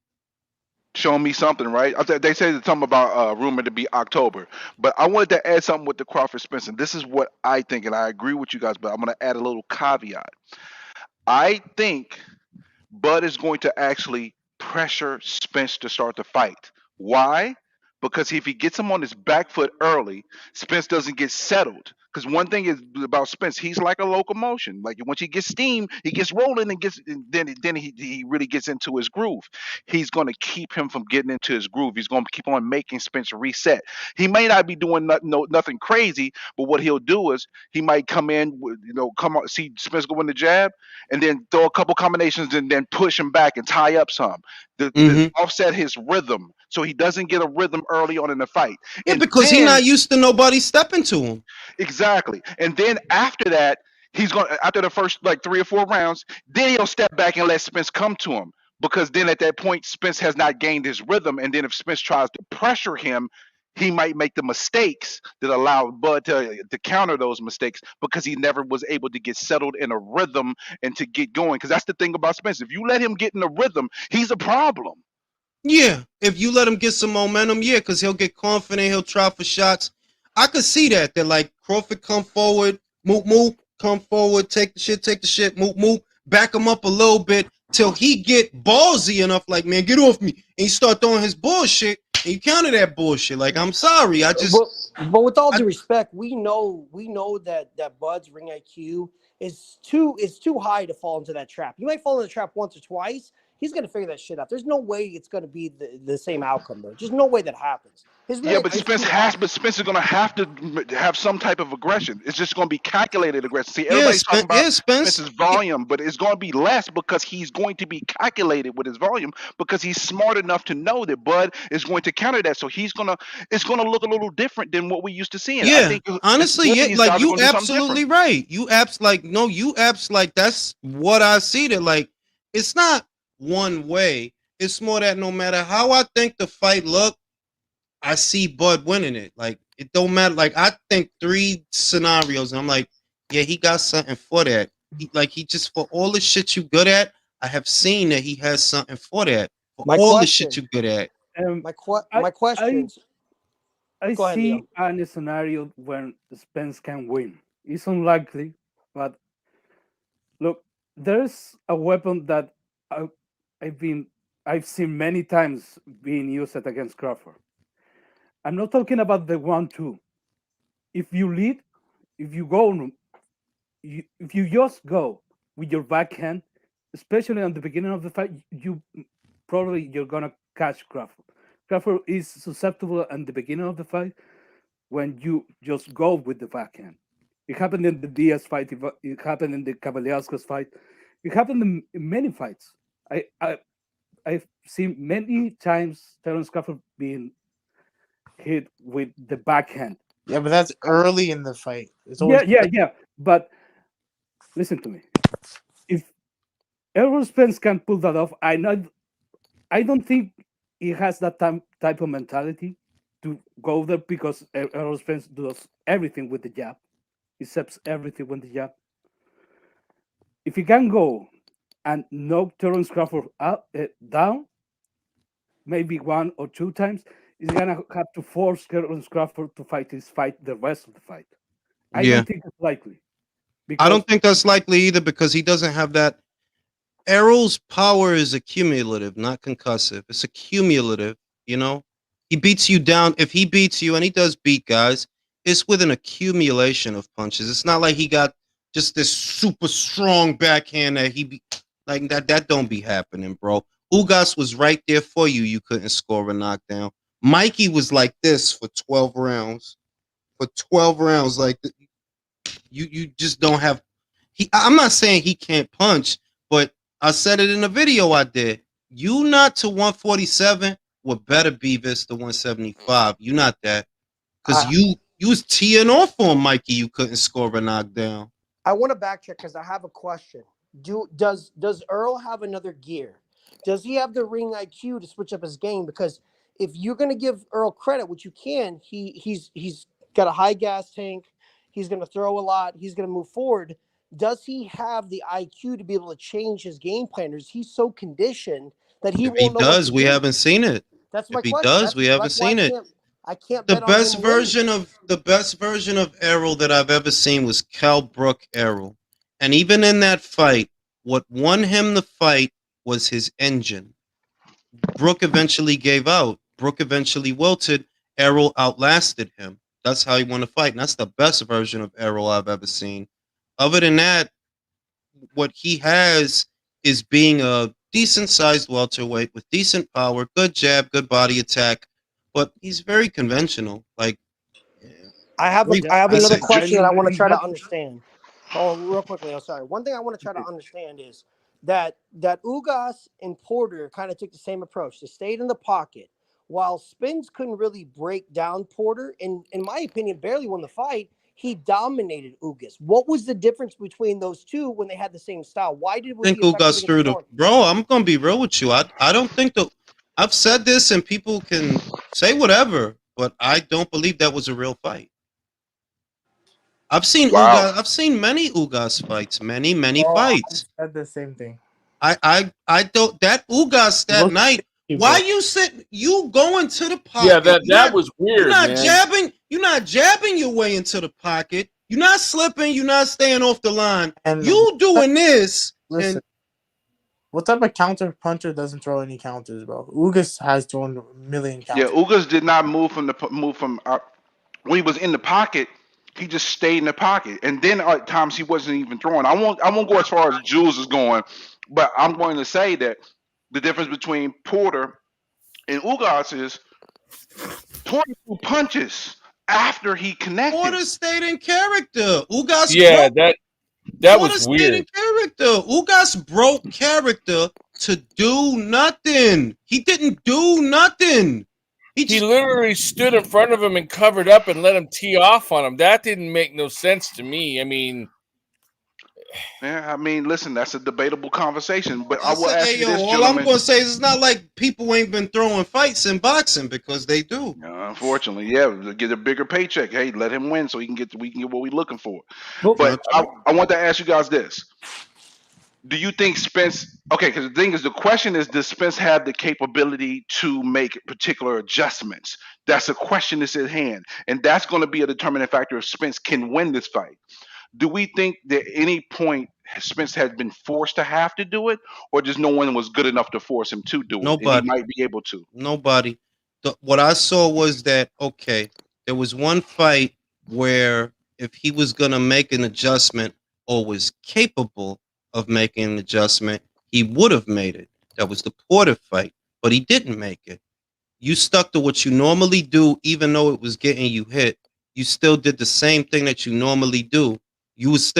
Showing me something, right? They say that something about rumored to be October, but I wanted to add something with the Crawford Spence, and this is what I think, and I agree with you guys, but I'm gonna add a little caveat. I think Bud is going to actually pressure Spence to start the fight. Why? Because if he gets him on his back foot early, Spence doesn't get settled. Because one thing is about Spence, he's like a locomotion. Like once he gets steam, he gets rolling and then he really gets into his groove. He's going to keep him from getting into his groove. He's going to keep on making Spence reset. He may not be doing nothing crazy, but what he'll do is he might come in, come on, see Spence go in the jab, and then throw a couple combinations and then push him back and tie up some. The Mm-hmm. offset his rhythm so he doesn't get a rhythm early on in the fight. Yeah, And because he then not used to nobody stepping to him. exactly. And then after that, he's going after the first like 3 or 4 rounds, then he'll step back and let Spence come to him. Because then at that point, Spence has not gained his rhythm. And then if Spence tries to pressure him, he might make the mistakes that allow Bud to counter those mistakes because he never was able to get settled in a rhythm and to get going. Because that's the thing about Spence. If you let him get in a rhythm, he's a problem. Yeah, if you let him get some momentum, yeah, because he'll get confident, he'll try for shots. I could see that. That like Crawford come forward, move, come forward, take the shit, move, back him up a little bit till he get ballsy enough. Like, man, get off me, and he start throwing his bullshit, and you counter that bullshit. Like, I'm sorry, But with all due respect, we know that Bud's ring IQ is too high to fall into that trap. You might fall in the trap once or twice. He's gonna figure that shit out. There's no way it's gonna be the same outcome though. Just no way that happens. His ring Yeah, but IQ is too high. Spence is going to have to have some type of aggression. It's just going to be calculated aggression. See, yeah, everybody's talking about Spence. Spence's volume, but it's going to be less because he's going to be calculated with his volume because he's smart enough to know that Bud is going to counter that. So it's going to look a little different than what we used to seeing. I Yeah, think honestly, both of yeah, these like guys are you going to do something absolutely different. right. You apps like that's what I see. That like it's not one way. It's more that no matter how I think the fight look, I see Bud winning it. Like it don't matter. Like I think 3 scenarios, and I'm like, yeah, he got something for that. He just for all the shit you good at. I have seen that he has something for that. For My all the shit question, you good at. Um, I my I questions. I Go ahead, see Leo. a scenario when Spence can win. It's unlikely, but look, there's a weapon that I, I've been I've seen many times being used against Crawford. I'm not talking about the 1-2. If you lead, if you go, if you just go with your backhand, especially on the beginning of the fight, you're gonna catch Crawford. Crawford is susceptible at the beginning of the fight when you just go with the backhand. It happened in the Diaz fight. It happened in the Kavaliauskas fight. It happened in many fights. I've seen many times Terence Crawford being hit with the backhand. Yeah, but that's early in the fight. It's Yeah, always yeah. But listen to me. If Errol Spence can pull that off, I don't think he has that type of mentality to go there because Errol Spence does everything with the jab. He accepts everything with the jab. If he can go and knock Terence Crawford down, maybe 1 or 2 times, he's gonna have to force Terence Crawford to fight his fight the rest of the fight. I Yeah. don't think it's likely. I don't Because think that's likely either because he doesn't have that. Errol's power is accumulative, not concussive. It's accumulative, you know? He beats you down. If he beats you, and he does beat guys, it's with an accumulation of punches. It's not like he got just this super strong backhand that like that don't be happening, bro. Ugas was right there for you. You couldn't score a knockdown. Mikey was like this for 12 rounds. For 12 rounds, like you just don't have. I'm not saying he can't punch, but I said it in a video I did. You not to 147 with Benavidez to 175. You not that. Because you was teeing off on Mikey. You couldn't score a knockdown. I want to backtrack because I have a question. Does Earl have another gear? Does he have the ring IQ to switch up his game? Because if you're going to give Earl credit, which you can, he's got a high gas tank. He's going to throw a lot. He's going to move forward. Does he have the IQ to be able to change his game plan? Or is he so conditioned that he won't know? If he does, we haven't seen it. That's my question. If he does, we haven't seen it. I can't. The best version of Errol that I've ever seen was Cal Brook Errol, and even in that fight, what won him the fight was his engine. Brook eventually gave out. Brook eventually wilted. Errol outlasted him. That's how he won the fight, and that's the best version of Errol I've ever seen. Other than that, what he has is being a decent-sized welterweight with decent power, good jab, good body attack. But he's very conventional. Like, I have another question that I want to try to understand. Oh, real quickly. I'm sorry. One thing I want to try to understand is that Ugas and Porter kind of took the same approach. They stayed in the pocket, while Spence couldn't really break down Porter. And in my opinion, barely won the fight. He dominated Ugas. What was the difference between those two when they had the same style? Why did we think Ugas threw the bro? I'm gonna be real with you. I don't think that. I've said this, and people can say whatever, but I don't believe that was a real fight. I've seen many Ugas fights, many fights. I said the same thing. I don't. That Ugas that night. Why you sitting? You going to the pocket? Yeah, that was weird. You're not man. jabbing. You're not jabbing your way into the pocket. You're not slipping. You're not staying off the line. And you doing this. Listen. What type of counter puncher doesn't throw any counters, bro? Ugas has thrown a million counters. Yeah, Ugas did not move from when he was in the pocket. He just stayed in the pocket, and then at times he wasn't even throwing. I won't go as far as Jules is going, but I'm going to say that the difference between Porter and Ugas is Porter threw punches after he connected. Porter stayed in character. Ugas. Yeah, that was weird. In character. Ugas broke character to do nothing. He didn't do nothing. He literally stood in front of him and covered up and let him tee off on him. That didn't make no sense to me. I mean, listen, that's a debatable conversation. But I will ask you this, all I'm going to say is it's not like people ain't been throwing fights in boxing, because they do. Unfortunately, yeah, get a bigger paycheck. Hey, let him win so we can get what we're looking for. But I want to ask you guys this: do you think Spence? Okay, because the thing is, the question is, does Spence have the capability to make particular adjustments? That's a question that's at hand, and that's going to be a determining factor if Spence can win this fight. Do we think that at any point Spence has been forced to have to do it, or just no one was good enough to force him to do it? Nobody. And he might be able to. Nobody. What I saw was that, okay, there was one fight where if he was going to make an adjustment or was capable of making an adjustment, he would have made it. That was the Porter fight, but he didn't make it. You stuck to what you normally do, even though it was getting you hit. You still did the same thing that you normally do. You was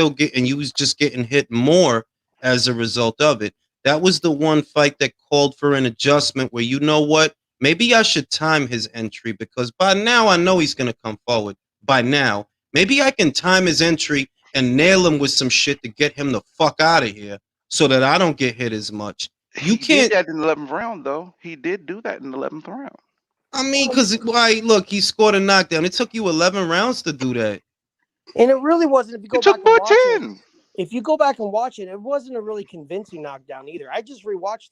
just getting hit more as a result of it. That was the one fight that called for an adjustment where, you know what, maybe I should time his entry, because by now I know he's going to come forward. By now, maybe I can time his entry and nail him with some shit to get him the fuck out of here so that I don't get hit as much. You can't. He did that in the 11th round, though. He did do that in the 11th round. I mean, because look, he scored a knockdown. It took you 11 rounds to do that. And it really wasn't. If you go back and watch it, if you go back and watch it, it wasn't a really convincing knockdown either. I just rewatched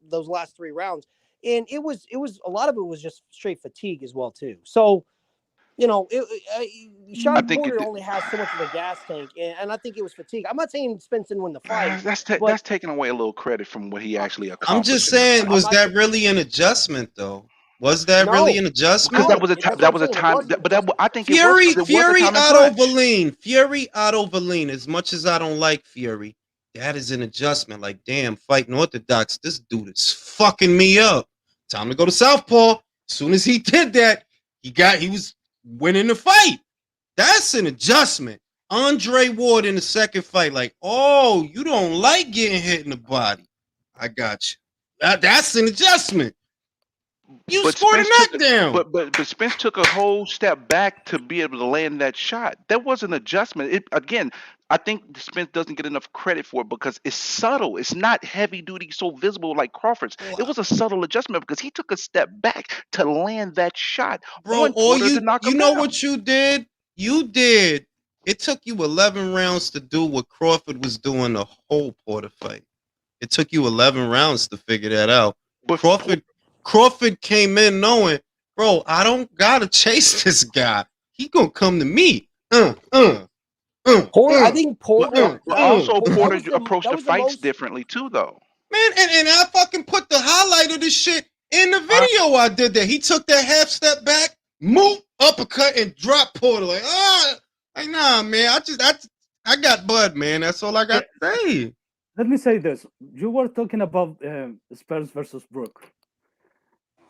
those last 3 rounds, and it was a lot of it was just straight fatigue as well too. So, you know, Sean Porter only has so much of a gas tank, and I think it was fatigue. I'm not saying Spence didn't win the fight. That's taking away a little credit from what he actually accomplished. I'm just saying, was that really an adjustment though? Was that really an adjustment? Because that was a time. But I think Fury Otto Valine. As much as I don't like Fury, that is an adjustment. Like, damn, fighting orthodox, this dude is fucking me up. Time to go to Southpaw. As soon as he did that, he was winning the fight. That's an adjustment. Andre Ward in the second fight, like, oh, you don't like getting hit in the body. I got you. That's an adjustment. You But scored a Spence took knockdown. but Spence took a whole step back to be able to land that shot. That was an adjustment. It again, I think Spence doesn't get enough credit for it because it's subtle. It's not heavy duty, so visible like Crawford's. It was a subtle adjustment because he took a step back to land that shot Bro, on all Porter to knock you him know down. what you did? You did. It took you 11 rounds to do what Crawford was doing the whole Porter fight. It took you 11 rounds to figure that out. But Crawford came in knowing, bro, I don't gotta chase this guy. He gonna come to me. Porter, I think Porter. But also that Porter was approached that the was the fights most. differently too, though. Man, and I fucking put the highlight of this shit in the video. I did that. He took that half step back, move, uppercut, and drop Porter. Like, like, nah, man. I got Bud, man. That's all I got to say. Let me say this. You were talking about Spence versus Brook.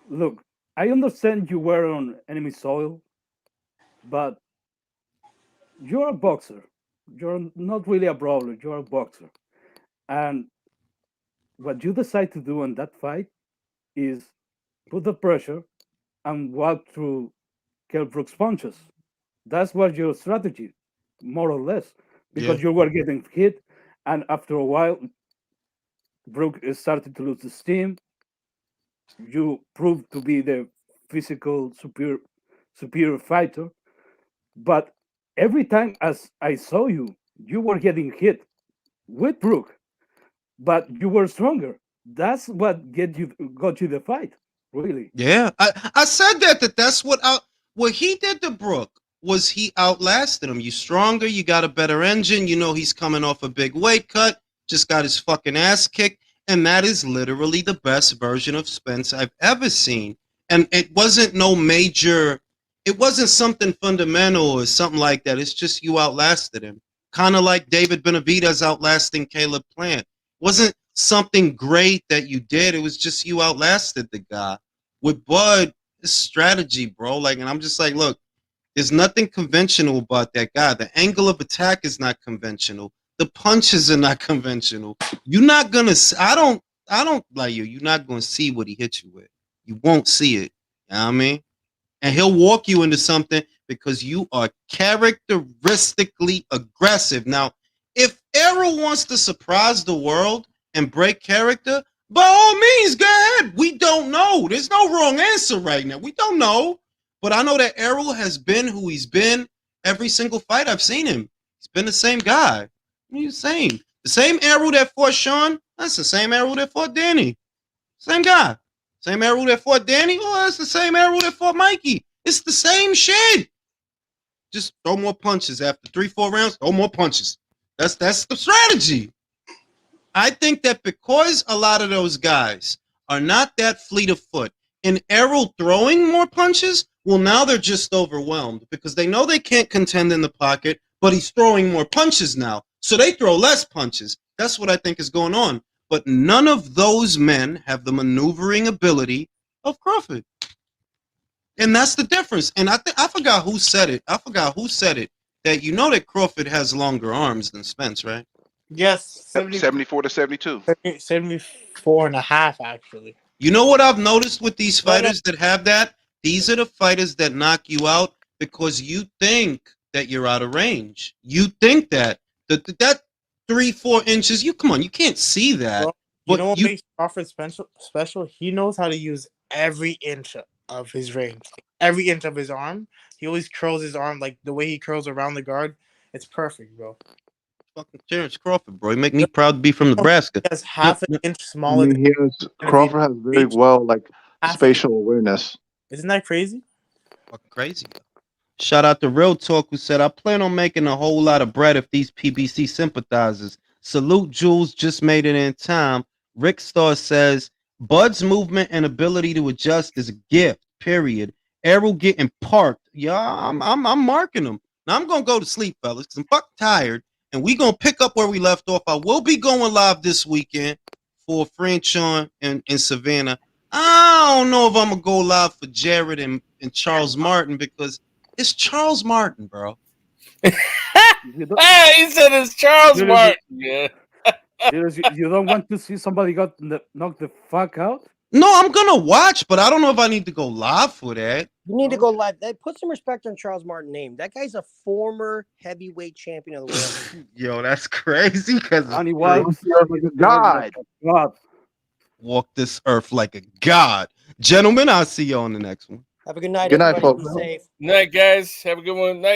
Look, I understand you were on enemy soil, but you're a boxer. You're not really a brawler. You're a boxer. And what you decide to do in that fight is put the pressure and walk through Kell Brook's punches. That's what your strategy, more or less, because you were getting hit, and after a while, Brook started to lose the steam. You proved to be the physical superior fighter, but every time as I saw you, you were getting hit with Brook, but you were stronger. That's what got you the fight, really. Yeah, I said that's what he did to Brook was he outlasted him. You stronger, you got a better engine. You know he's coming off a big weight cut, just got his fucking ass kicked, and that is literally the best version of Spence I've ever seen. And it wasn't it wasn't something fundamental or something like that. It's just you outlasted him. Kind of like David Benavidez outlasting Caleb Plant. Wasn't something great that you did. It was just you outlasted the guy. With Bud, it's strategy, bro. Like, and I'm just like, look, there's nothing conventional about that guy. The angle of attack is not conventional. The punches are not conventional. You're not gonna. I don't like you. You're not gonna see what he hit you with. You won't see it. You know what I mean? And he'll walk you into something because you are characteristically aggressive. Now, if Errol wants to surprise the world and break character, by all means, go ahead. We don't know. There's no wrong answer right now. We don't know. But I know that Errol has been who he's been every single fight I've seen him. He's been the same guy. He's the same. The same Errol that fought Sean, that's the same Errol that fought Danny. Same guy. Same Errol that fought Danny, oh, that's the same Errol that fought Mikey. It's the same shit. Just throw more punches. After 3-4 rounds, throw more punches. That's the strategy. I think that because a lot of those guys are not that fleet of foot, and Errol throwing more punches, well, now they're just overwhelmed because they know they can't contend in the pocket, but he's throwing more punches now. So they throw less punches. That's what I think is going on. But none of those men have the maneuvering ability of Crawford. And that's the difference. And I forgot who said it. That you know that Crawford has longer arms than Spence, right? Yes, 74 to 72. 74 and a half, actually. You know what I've noticed with these fighters that have that? These are the fighters that knock you out because you think that you're out of range. You think that 3-4 inches. You can't see that. Well, you know what makes Crawford special? He knows how to use every inch of his range, every inch of his arm. He always curls his arm like the way he curls around the guard. It's perfect, bro. Fucking Terrence Crawford, bro. You make me proud to be from Nebraska. He has half an inch smaller. I mean, Crawford has very well spatial awareness. Isn't that crazy? Fucking crazy. Shout out to Real Talk who said, I plan on making a whole lot of bread if these PBC sympathizers. Salute Jules, just made it in time. Rick Starr says, Bud's movement and ability to adjust is a gift, period. Errol getting parked. Yeah, I'm marking him. Now I'm going to go to sleep, fellas, because I'm fucking tired. And we going to pick up where we left off. I will be going live this weekend for Franchon and Savannah. I don't know if I'm going to go live for Jared and Charles Martin because it's Charles Martin, bro. You don't, Ah, he said it's Charles Dude, Martin. Yeah. you don't want to see somebody got knocked the fuck out? No, I'm gonna watch, but I don't know if I need to go live for that. You need to go live. Put some respect on Charles Martin's name. That guy's a former heavyweight champion of the world. Yo, that's crazy because And he was like a god. God. walk this earth like a god. Gentlemen, I'll see you on the next one. Have a good night, Good night, everybody. folks. Be safe. Night, guys. Have a good one. Night.